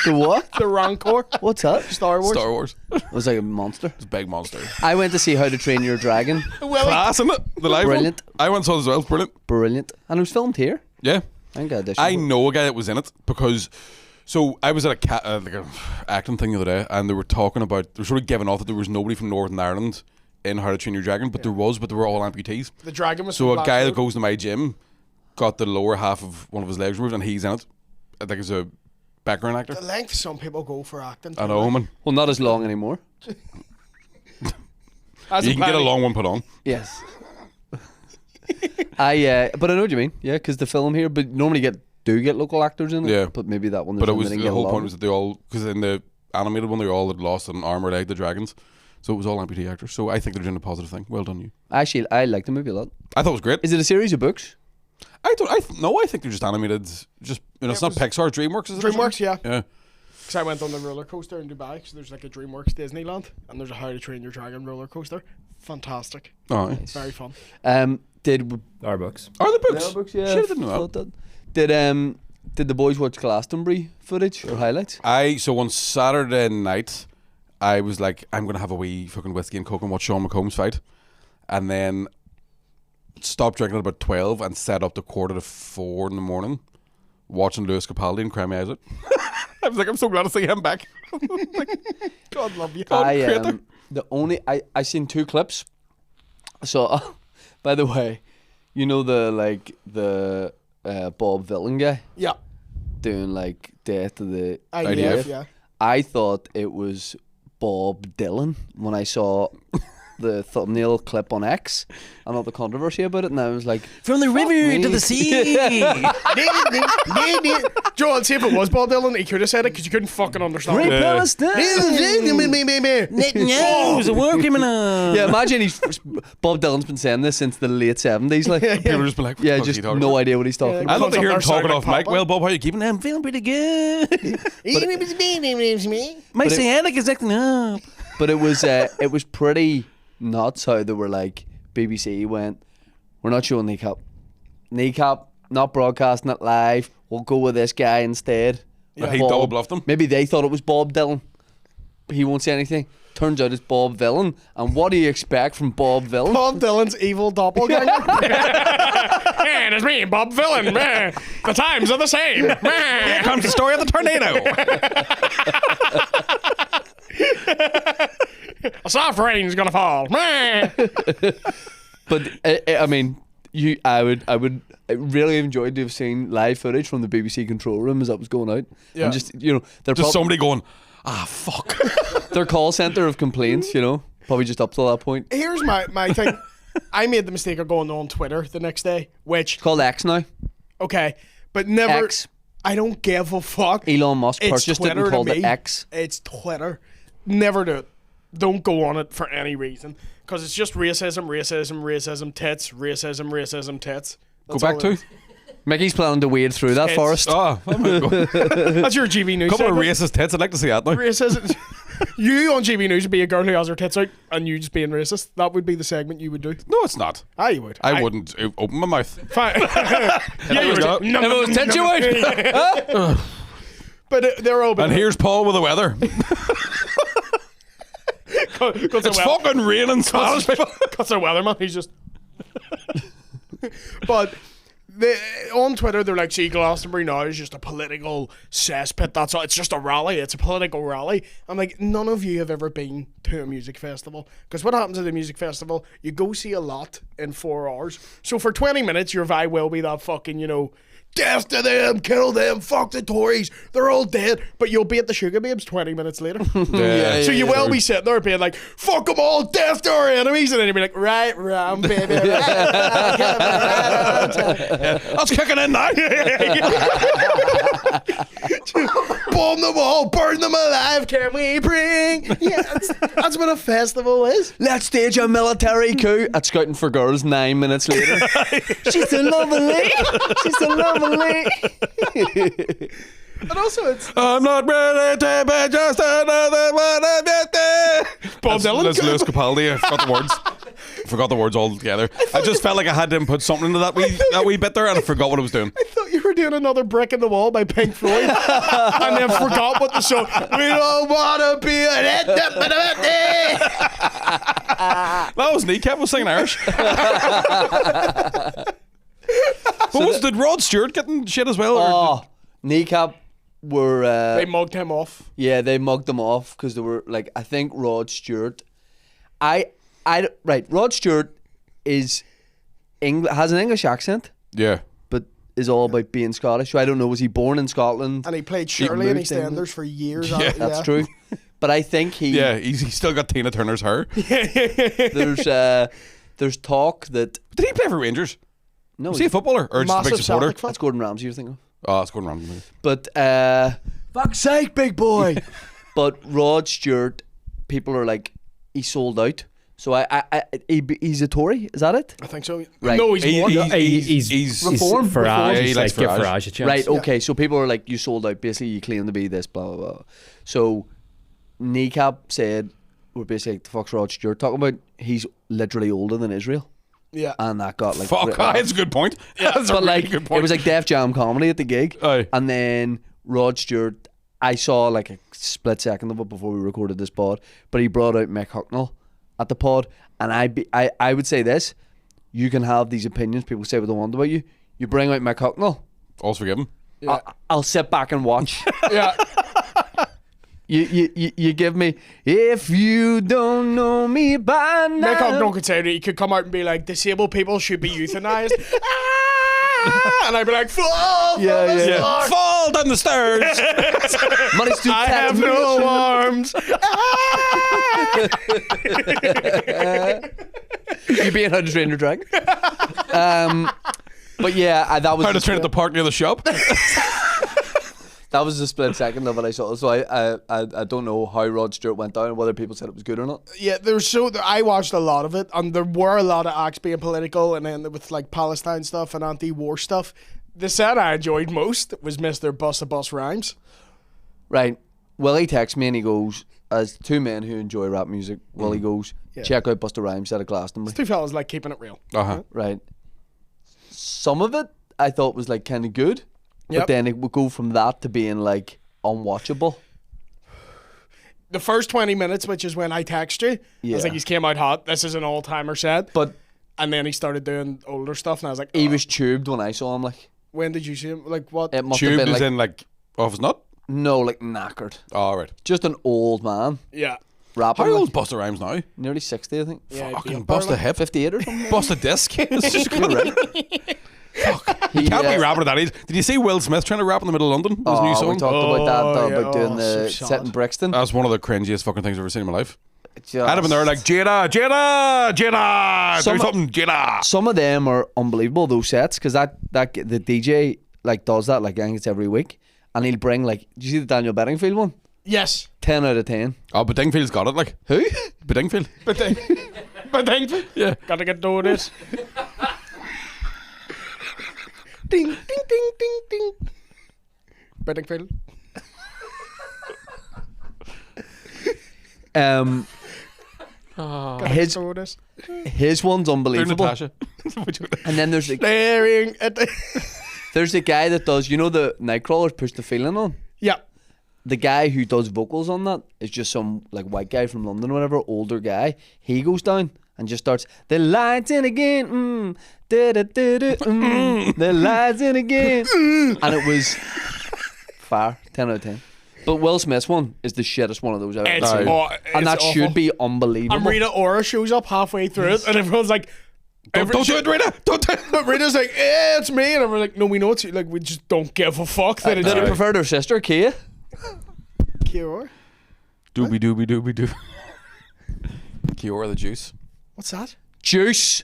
The what? The rancor. What's that? Star Wars. Star Wars. It was like a monster. It's a big monster. I went to see How to Train Your Dragon. Willy. Class, isn't it? The live Brilliant. one. I went and saw it as well. It's brilliant. Brilliant. And it was filmed here. Yeah. I think I auditioned. I know a guy that was in it because, so I was at like a acting thing the other day, and they were talking about, they were sort of giving off that there was nobody from Northern Ireland in How to Train Your Dragon, but there was, but they were all amputees. The dragon was. So from a guy that Blackpool. goes to my gym got the lower half of one of his legs removed, and he's in it. I think as a background actor. The length some people go for acting. I know, man. Well, not as long anymore. As You can get a long one put on. Yes. But I know what you mean. Yeah, because the film here, but normally do get local actors in it. Yeah. But maybe that one. But it was they didn't the get whole along. point was that they all, because in the animated one they all had lost an arm or leg, the dragons. So it was all amputee actors. So I think they're doing a positive thing. Well done, you. Actually, I like the movie a lot. I thought it was great. Is it a series of books? I think they're just animated. Just it's not Pixar, DreamWorks. Is it? DreamWorks, yeah. Yeah. Because I went on the roller coaster in Dubai. Because there's like a DreamWorks Disneyland, and there's a How to Train Your Dragon roller coaster. Fantastic. Oh, Nice. Very fun. Did Our books. are the books? Yeah, books, yeah. Shit, I didn't know thought that. Did the boys watch Glastonbury footage or highlights? So on Saturday night, I was like, I'm gonna have a wee fucking whiskey and coke and watch Sean McCombs fight. and then stopped drinking at about 12 and sat up to 4:45 in the morning watching Lewis Capaldi and Cry Me Eyes Out. I was like, I'm so glad to see him back. God love you. I seen 2 clips. So, by the way, you know the Bob Villain guy Yeah. doing like Death of the IDF, yeah. I thought it was Bob Dylan when I saw the thumbnail clip on X and all the controversy about it, and I was like, From the river to the sea. Joe, I'd say if it was Bob Dylan, he could have said it because you couldn't fucking understand Great it. Palestine! Netanyahu's a war criminal. Yeah, imagine Bob Dylan's been saying this since the late 70s. Like, People just be like, what yeah, the fuck just are you talking no about? idea what he's talking Yeah, about. I'd love to Comes hear up him there sounding talking off like mic. Papa. Well, Bob, how you keeping? I'm feeling pretty good. My sciatic is acting up. But it was pretty nuts how they were like, BBC went, we're not showing Kneecap, not broadcasting it live, we'll go with this guy instead. But he Bob- double bluffed them. Maybe they thought it was Bob Dylan, but he won't say anything. Turns out it's Bob Villain, and what do you expect from Bob Villain? Bob Dylan's evil doppelganger. Man, it's me, Bob Dylan. Man, the times are the same. Here Man. comes the story of the tornado. A soft rain's gonna fall. Man. But I mean, I would really enjoyed to have seen live footage from the BBC control room as that was going out, Yeah. and just they're Just somebody going, fuck. their call center of complaints, probably just up to that point. It's Here's my thing. I made the mistake of going on Twitter the next day, which, called X now. okay, but never. X. I don't give a fuck. Elon Musk It's purchased it Twitter and to called it me. X. It's Twitter. Never do it. Don't go on it for any reason. Because it's just racism, tits, racism, tits. Go That's back all to. it is. Mickey's planning to wade through that It's- forest. Oh, That's your GB News couple of segment. racist tits. I'd like to see that now. Racism. You on GB News would be a girl who has her tits out and you just being racist. That would be the segment you would do. No, it's not. Ah, you would. I wouldn't open my mouth. Fine. Yeah, you would. got- Nom, nom, If it was nom, tits you nom. out. But they're open. And here's Paul with the weather. It's fucking raining Spanish people. Cuts our weatherman. He's just. But on Twitter, they're like, see, Glastonbury now is just a political cesspit. That's all. It's just a rally. It's a political rally. I'm like, none of you have ever been to a music festival. Because what happens at a music festival, you go see a lot in 4 hours. So for 20 minutes, your vibe will be that fucking, death to them, kill them, fuck the Tories, they're all dead. But you'll be at the Sugar Babes 20 minutes later. Yeah, So you will be sitting there being like, fuck them all, death to our enemies. And then you'll be like, right round, baby. Right round. That's kicking in now. Bomb them all, burn them alive, can we bring? Yeah, that's what a festival is. Let's stage a military coup at Scouting for Girls 9 minutes later. She's so lovely. She's so lovely. And also it's I'm not ready to be just another one of your day. Bob Dylan. That's Lewis Capaldi. I forgot the words. Forgot the words altogether. I just felt like I had to input something into that wee bit there, and I forgot what I was doing. I thought you were doing another Brick in the Wall by Pink Floyd. And then forgot what the song. We don't wanna be an That was Kneecap was singing Irish. Did Rod Stewart getting shit as well? Oh, Kneecap were. They mugged him off. Yeah, they mugged them off because they were like, I think Rod Stewart. Rod Stewart has an English accent, Yeah. but is all about being Scottish. So I don't know, was he born in Scotland? And he played Shirley in moved to England. EastEnders for years. Yeah, That's true. But I think Yeah, he's still got Tina Turner's hair. there's talk that Did he play for Rangers? no, Was he a footballer or just a big Massive supporter? Celtic fan. that's Gordon Ramsay you're thinking of. Oh, it's going around. But fuck's sake, big boy. But Rod Stewart, people are like, he sold out. So he's a Tory. Is that it? I think so. Right. No, he's more. He's Reform. Farage. Yeah, he He's likes like, give Farage. Farage a chance. Right. Okay. So people are like, you sold out. Basically, you claim to be this. Blah blah blah. So Kneecap said, we're basically like, the fuck's Rod Stewart talking about? He's literally older than Israel, Yeah. and that got like Fuck, that's a good point. Yeah, that's a but really like good point. it was like Def Jam comedy at the gig. Aye. And then Rod Stewart, I saw like a split second of it before we recorded this pod, but he brought out Mick Hucknall at the pod, and I would say this: you can have these opinions. People say what they want about you. You bring out my cocktail. All's forgiven. Yeah. I'll sit back and watch. Yeah. You give me, if you don't know me by now. Nick Ogden could say that he could come out and be like, disabled people should be euthanized. And I'd be like, fall! Yeah. Fall down the stairs. Money's too I have no arms. You being how to train your dragon. But yeah, that was How to train at the park near the shop. that was a split second of it I saw. So I don't know how Rod Stewart went down, whether people said it was good or not. Yeah, I watched a lot of it, and there were a lot of acts being political, and then with like Palestine stuff and anti-war stuff. The set I enjoyed most was Mr. Bust a Bus Rhymes. Right. Willie texts me and he goes, as two men who enjoy rap music, Willie goes, check out Busta Rhymes at a Glastonbury. Two fellas like keeping it real. Uh-huh. Right. Some of it I thought was like kind of good, but Yep. then it would go from that to being like unwatchable. The first 20 minutes, which is when I text you, I Yeah. was like, he's came out hot. This is an all-timer set. But And then he started doing older stuff, and I was like, he oh. was tubed when I saw him. Like When did you see him? Like, what? it must have Tube been is like in like off his nut. no, like knackered. All right. Just an old man Yeah. rapping. How like, old's Busta Rhymes now? nearly 60, I think. Yeah, Fucking bust a hip, 58 or something. bust a disc. You're right. He can't be rapping at that age. Did you see Will Smith trying to rap in the middle of London? His new We song. talked about that, Oh, about yeah, doing the so set in sad. Brixton. That's one of the cringiest fucking things I've ever seen in my life. Just- I'd have been there like, Jada, do something, Jada. Some of them are unbelievable, those sets, because that the DJ like does that, like I think it's every week, and he'll bring like, do you see the Daniel Bedingfield one? Yes. 10 out of 10. Oh, Bedingfield's got it, like. Who? Bedingfield. But then, Yeah. gotta get to this. Ding, ding, ding, ding, ding. Bedingfield. Gotta His get to this. his one's They're unbelievable. Natasha. And then there's the Staring at the... there's the guy that does, you know, the Nightcrawlers push the feeling on. Yeah. The guy who does vocals on that is just some like white guy from London or whatever, older guy. He goes down and just starts, the lights in again, the lights in again. And it was fire, 10 out of 10. But Will Smith's one is the shittest one of those I've ever It's, seen. it's And that awful. should be unbelievable. And Rita Ora shows up halfway through it, and everyone's like, Don't do it, Rita. Don't do it. But Rita's like, it's me, and everyone's like, no, we know it's you. Like, we just don't give a fuck that it's Did I you. prefer their sister, Kia? Kiora? Doobie doobie doobie doo. Kiora the juice. What's that? Juice.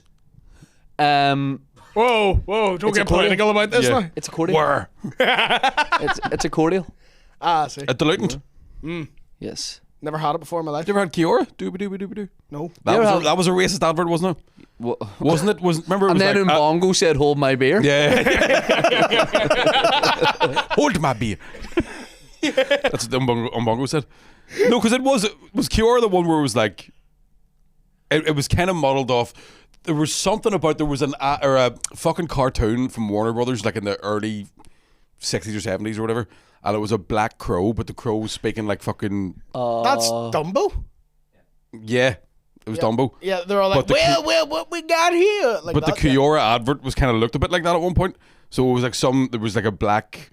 Whoa, don't It's a get political about this Yeah. now. It's a cordial. Where? It's a cordial. Ah, I see. At the Luton. Yes. Never had it before in my life. You ever had Kiora? Doobie doobie doobie doo. No. That was a racist advert, wasn't it? Wasn't it? Remember it And was then like, Mbongo said, hold my beer. yeah. Hold my beer. That's what Umbongo said. No, because was Kiora the one where it was like, it was kind of modeled off. There was something about, there was a fucking cartoon from Warner Brothers like in the early 60s or 70s or whatever, and it was a black crow, but the crow was speaking like fucking That's Dumbo? yeah, it was Dumbo. Yeah, they're all like, But the well, what we got here? Like But the that, yeah. Kiora advert was kind of looked a bit like that at one point. So it was like there was like a black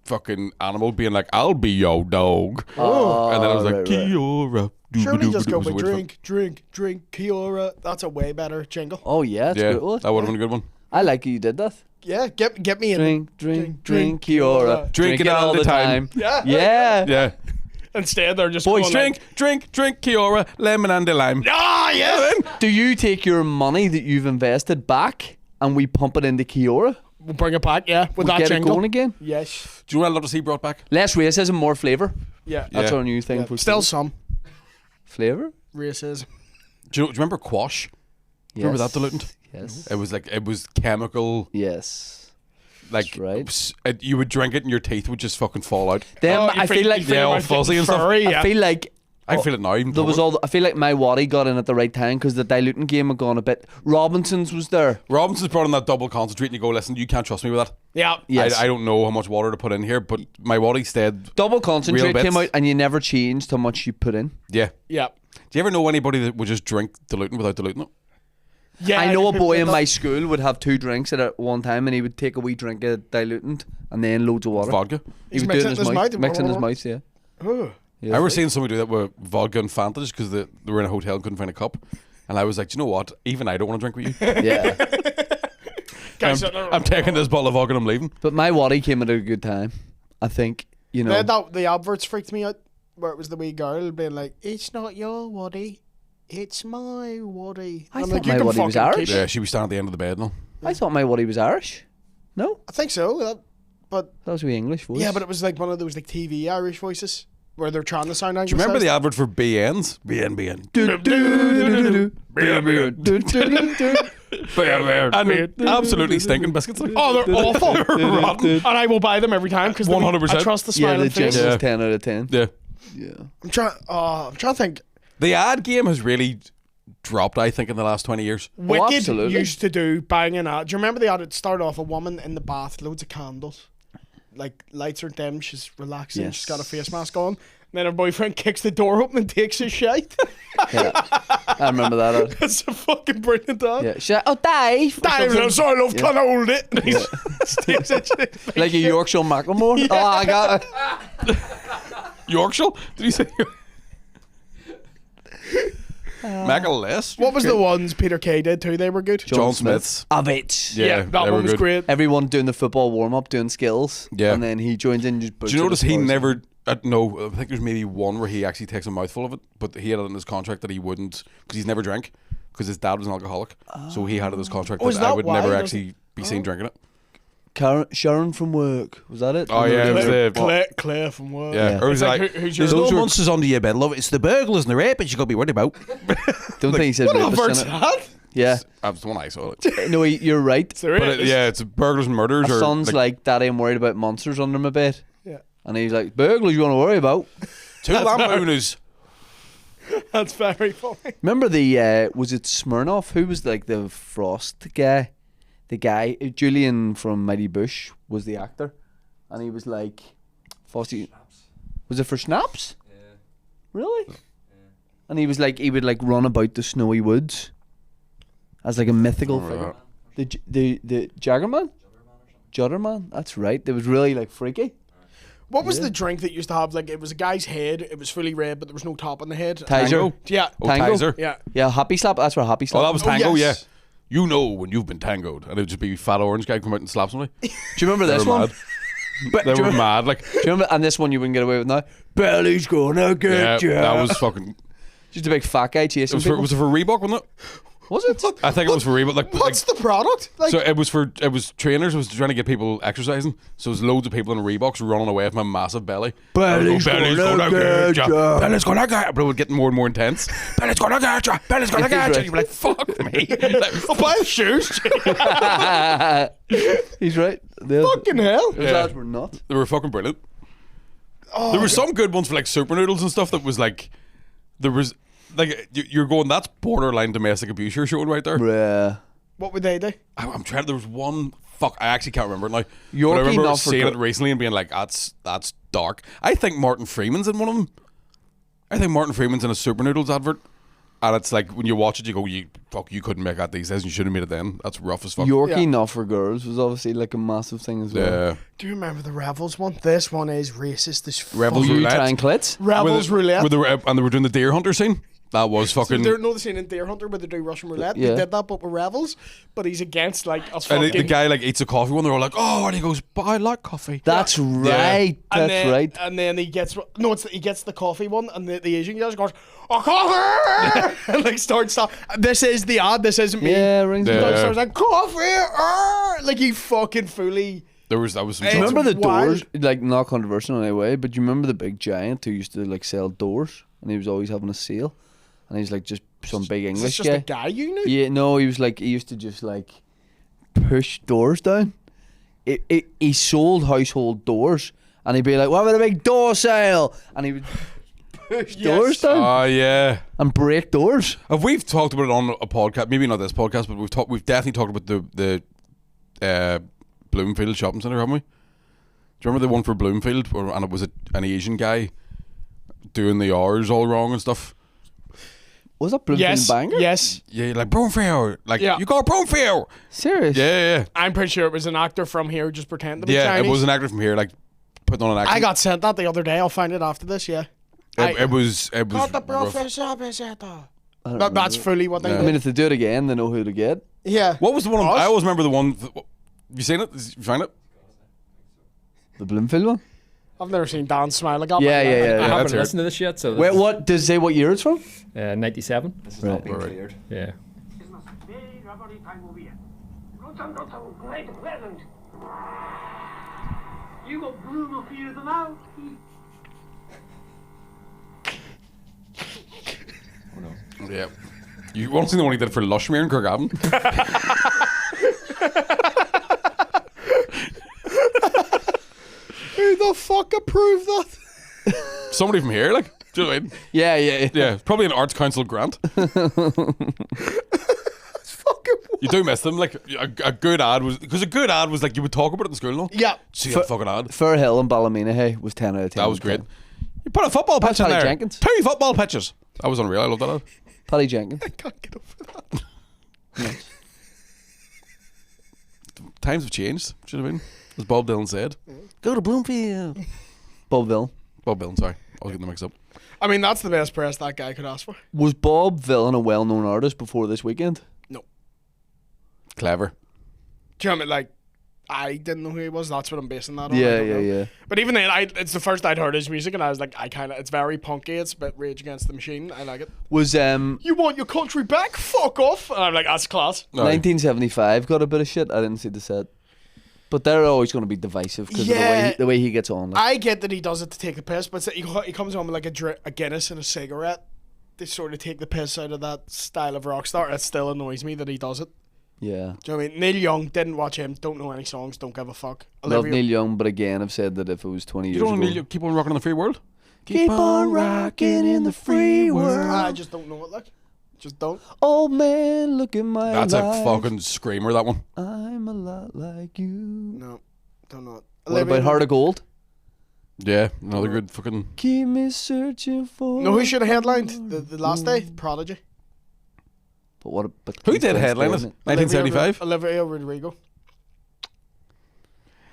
fucking animal being like, I'll be your dog. And then I was like, right. Kiora. Surely just go It was a with weird drink, Kiora. That's a way better jingle. Oh, yeah, it's Yeah, good. that would have been a good one. I like you did that. Yeah, get me in. Drink, Kiora. Drink it all the time. Yeah. Yeah. Yeah. Instead, they're just Boys, going drink, Kiora, lemon and a lime. Ah, yes. Do you take your money that you've invested back and we pump it into Kiora? We'll bring it back, yeah, with We that get it jingle. going again? Yes. Do you know what I'd love to see brought back? Less racism, more flavour. Yeah. That's Yeah. our new thing. Yeah. For Still some flavour? racism. Do you remember Quash? Remember that, Dilutant? Yes. It was chemical, Yes. like, right. You would drink it and your teeth would just fucking fall out. Then Oh, I feel like yeah, all fuzzy and stuff. furry, yeah. I feel like I can feel it now. Even there was talking. all. I feel like my waddy got in at the right time because the diluting game had gone a bit. Robinson's was there. Robinson's brought in that double concentrate and you go, listen, you can't trust me with that. Yeah. Yes. I don't know how much water to put in here, but my body stayed. Double concentrate Real came bits. out and you never changed how much you put in. Yeah. Yeah. Do you ever know anybody that would just drink diluting without diluting it? Yeah, I know a people boy did in that. my school would have 2 drinks at one time, and he would take a wee drink of dilutant and then loads of water. Vodka. He He's would do it in mixing his mouth, mixing his mouth. mouth. Yeah. Ugh. Yeah. I remember seeing somebody do that with vodka and Fanta just because they were in a hotel and couldn't find a cup. And I was like, do you know what? Even I don't want to drink with you. Yeah. Guys, I'm taking this bottle of vodka and I'm leaving. But my waddy came at a good time. I think, you know. The adverts freaked me out, where it was the wee girl being like, "It's not your waddy, it's my waddy." I I'm thought like, you my can waddy was fucking Irish. keep it. Yeah, she was standing at the end of the bed now. I thought my waddy was Irish. No? I think so, but That was a wee English voice. yeah, but it was like one of those like TV Irish voices where they're trying to sound Do you remember the anglicised. advert for BNs? BN. And absolutely stinking biscuits. Like, Oh, they're awful, rotten. and I will buy them every time because 100%. I trust the Yeah, smiling the face. jingle Yeah. is 10 out of 10. Yeah. Yeah. I'm trying to think. The ad game has really dropped, I think, in the last 20 years. Wicked absolutely. used to do bang an ad. Do you remember the ad? It started off a woman in the bath, loads of candles, like lights are dim, she's relaxing, Yes. she's got a face mask on. And then her boyfriend kicks the door open and takes his shite. Yeah. I remember that ad. It's a fucking brilliant ad. Yeah. She's like, oh, Dave. Dave, I'm sorry, love, can't hold it. And he takes his shit. Like a Yorkshire Macklemore. Oh, I got it. Yorkshire? Did you say Mackle What was the ones Peter Kay did too? They were good. John Smith's. Of it. Yeah, that they one were was good. great. Everyone doing the football warm up, doing skills. Yeah. And then he joins in and just Do you notice he never... no, I think there's maybe one where he actually takes a mouthful of it, but he had it in his contract that he wouldn't, because he's never drank, because his dad was an alcoholic. So he had it in his contract Oh, is that I that would why? never Does actually be seen drinking it. Sharon from work. Was that it? Oh, yeah, it was Claire from work. Yeah, or it was It's like, like, who's your there's no Those were- monsters under your bed, love. It's the burglars and the rapists you got to be worried about. Don't think he said What rapist advert's in it. that? Yeah. That's the one I saw. It. No, you're right. There But is. yeah, it's burglars and murders. My or son's like, Daddy, I'm worried about monsters under my bed. Yeah. And he's like, burglars you want to worry about. two lampooners. That's very funny. Remember the, was it Smirnoff? Who was like the Frost guy? The guy, Julian from Mighty Bush was the actor. And he was like, Fossey. Was it for Snaps? Yeah. Really? Yeah. And he was like, he would like run about the snowy woods as like a mythical figure. The Jaggerman? Judderman? That's right. It was really like freaky. What was the drink that used to have, like, it was a guy's head, it was fully red, but there was no top on the head? Tiger. Yeah. Oh, Tango? Tizer. Yeah. Yeah, Happy Slap. That's where Happy Slap. Oh, that was Oh, tango, yes. yeah. You know when you've been tangoed, and it would just be fat orange guy come out and slap somebody. Do you remember They this were one? mad. But They do, you were remember, mad, like. do you remember? And this one you wouldn't get away with now. Belly's gonna Yeah, get ya. that was fucking. Just a big fat guy chasing people. Was it for Reebok, wasn't it? Was it? I think it was for Reebok. What's the product? Like, So it was trainers. It was trying to get people exercising. So there's loads of people in Reeboks running away from a massive belly. Belly's Belly's gonna gonna get get ya. ya. Belly's gonna get ya. But it would get more and more intense. Belly's gonna get ya. Belly's gonna get ya. He's You'd be like, fuck me. Like, I'll buy shoes. He's right. Fucking hell. Those Yeah. lads were not. they were fucking brilliant. Oh, There were some good ones for like super noodles and stuff that was like, there was like you're going, that's borderline domestic abuse you're showing right there. Yeah. What would they do? I'm trying. There was one. Fuck, I actually can't remember it now. Yorkie, But I remember not for seeing good. it recently and being like, that's dark. I think Martin Freeman's in one of them. I think Martin Freeman's in a Super Noodles advert, and it's like when you watch it, you go, you couldn't make that these days. You should have made it then. That's rough as fuck. Yorkie Yeah. not for girls was obviously like a massive thing as well. Yeah. Do you remember the Revels one? This one is racist as fuck. Revels You Roulette. trying clits? Revels Roulette. And they were doing the deer hunter scene. That was So fucking. they're no the scene in Deer Hunter where they do Russian roulette. Yeah. They did that, but with Revels. But he's against like a and fucking. the guy like eats a coffee one. They're all like, oh, and he goes, but I like coffee. That's right. and That's then, right. And then he gets he gets the coffee one, and the Asian guy goes, "Oh, coffee!" and like starts. This is the ad. This isn't me. Yeah, rings a Yeah. bell. Starts like coffee. Like he fucking fully. That was some. Hey, stuff. Remember the wild. doors? Like, not controversial in any way, but you remember the big giant who used to like sell doors, and he was always having a sale, and he's like just some big Is this English just guy. a guy you knew? Yeah, no, he was like, he used to just like push doors down. He sold household doors, and he'd be like, "What about a big door sale?" And he would push doors down Oh yeah. and break doors. Have we talked about it on a podcast? Maybe not this podcast, but we've definitely talked about the Bloomfield shopping centre, haven't we? Do you remember the one for Bloomfield, and it was an Asian guy doing the hours all wrong and stuff? Was that Bloomfield Yes, Banger? yes. Yeah, you're like Broomfield. Like Yeah. you got Broomfield. Serious? Yeah. I'm pretty sure it was an actor from here just pretending to be Yeah, Chinese. it was an actor from here, like putting on an accent. I got sent that the other day. I'll find it after this, yeah. It was. Got the rough. professor. I don't That's remember. fully what they Yeah. I did. mean, if they do it again, they know who to get. Yeah. What was the one? Us? I always remember the one. You seen it? You find it? The Bloomfield one? I've never seen Dan smile like that. Yeah, yeah, yeah. I Yeah, haven't that's it. listened to this yet, so Wait, what? Does it say what year it's from? 97. This has Right. not been Right. cleared. Yeah. You got Bruno fear them out. Yeah. You want to see the one he did for Lushmere and Kirkhaven? Who the fuck approved that? Somebody from here, like. Do you know what I mean? Yeah. Yeah, probably an Arts Council grant. You do miss them. Like a good ad was because a good ad was like you would talk about it in school. No, Yeah. see that fucking ad. Fairhill and Ballymena, hey, was 10 out of 10. That was great. You put a football pitch in Paddy there. Jenkins. 2 football pitches. That was unreal. I love that ad. Paddy Jenkins. I can't get over that. Times have changed. Do you know what I mean? As Bob Dylan said. Go to Bloomfield. Bobville. Bob Dylan, sorry. I was getting them mixed up. I mean, that's the best press that guy could ask for. Was Bob Villain a well-known artist before this weekend? No. Clever. Do you know what I mean? Like, I didn't know who he was. That's what I'm basing that on. I Yeah, don't know. yeah. But even then, it's the first I'd heard his music, and I was like, it's very punky. It's a bit Rage Against the Machine. I like it. Was You want your country back? Fuck off. And I'm like, that's class. No. 1975 got a bit of shit? I didn't see the set. But they're always going to be divisive because Yeah. of the way he gets on. Like. I get that he does it to take the piss, but he comes on with like a Guinness and a cigarette. They sort of take the piss out of that style of rock star. It still annoys me that he does it. Yeah. Do you know what I mean? Neil Young, didn't watch him, don't know any songs, don't give a fuck. Love Neil Young, but again, I've said that if it was 20 You years don't ago. need to keep on rocking in the free world? Keep on rocking in the free world. I just don't know it, like. Just don't. Old man, look at my That's life. a fucking screamer, that one. I'm a lot like you. No, don't know it. What about Heart of Gold? Yeah, another good fucking. Keep me searching for. No, who should have headlined the last day? Prodigy. But what? But Who did headline it? isn't 1975? Olivia Rodrigo.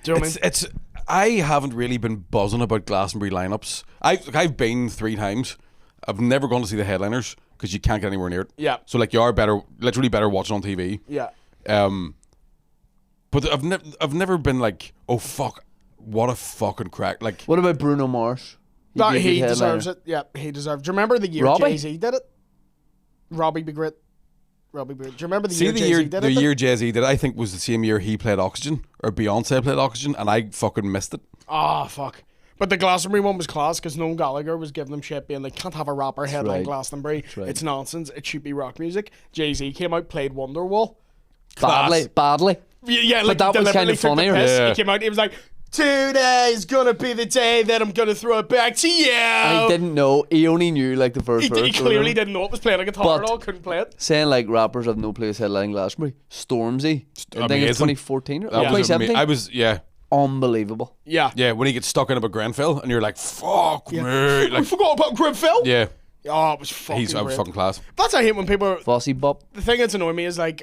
Do you know what I mean? It's. I haven't really been buzzing about Glastonbury lineups. I've been 3 times. I've never gone to see the headliners because you can't get anywhere near it. Yeah. So like you are literally better watching on TV. Yeah. But I've never been like, oh fuck, what a fucking crack. Like What about Bruno Mars? But gave he you deserves headliner. it. Yeah, he deserves. Do you remember the year Robbie? Jay-Z did it? Robbie be great. Robbie be great. Do you remember the see year the Jay-Z year did the it? year Jay-Z did, I think was the same year he played Oxygen or Beyonce played Oxygen, and I fucking missed it. Ah, fuck. But the Glastonbury one was class because Noel Gallagher was giving them shit, being like, can't have a rapper headline right. Glastonbury. right. It's nonsense. It should be rock music. Jay-Z came out, played Wonderwall. Badly. Yeah, like that was deliberately kinda took the funny, or- piss. Yeah. He came out, he was like, today's gonna be the day that I'm gonna throw it back to you. And he didn't know. He only knew like the first verse. He or clearly whatever. didn't know it was playing a guitar But- at all, couldn't play it. Saying like rappers have no place headlining Glastonbury. Stormzy. I think it's Amazing. 2014 or That was 2017. I was Unbelievable. Yeah. when he gets stuck in about Grenfell and you're like, fuck me. I Like forgot about Grimfell. yeah, Oh, it was fucking I was great. fucking class. That's what I hate when people... Fossy Bop. The thing that's annoying me is like,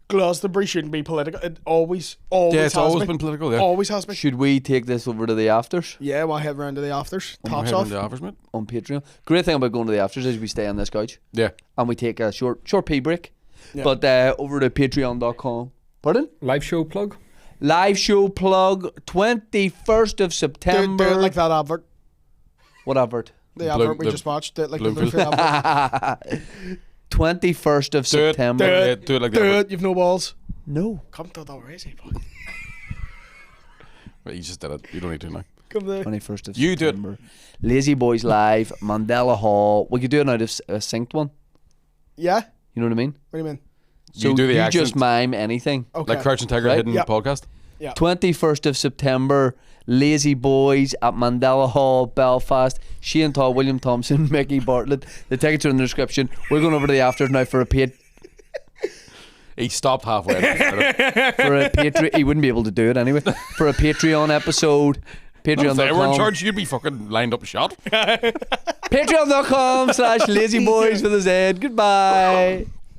Glastonbury shouldn't be political. It always Yeah, it's has always been. been political, yeah. Always has been. Should we take this over to the afters Yeah, we'll head round to the afters. We're Tops heading off. to offers, mate. on Patreon? Great thing about going to the afters is we stay on this couch Yeah. and we take a short pee break. Yeah. But over to patreon.com. Pardon? Live show plug. Live show plug 21st of Do September. it like that advert. What advert? The advert we the just watched. Do it like the Bloomfield. Bloomfield advert. 21st of Do it. September. Yeah, do it like that. Do it. You've no balls. No. Come to that easy, boy. Right, you just did it. You don't need to now. Come there. 21st of You do it. September. LazyBoyz Live, Mandela Hall. We could do another synced one. Yeah? You know what I mean? What do you mean? So You do the you accent. just mime anything. Okay. Like Crouch and Tiger Right. Hidden Yep. podcast. 21st of September, LazyBoyz at Mandela Hall, Belfast. Shane Todd, William Thompson, Mickey Bartlett. The tickets are in the description. We're going over to the afters now for a He stopped halfway. Patreon. He wouldn't be able to do it anyway. For a Patreon episode. If they were in Patreon.com. charge, you'd be fucking lined up shot. Patreon.com/LazyBoyz with a Z. Goodbye.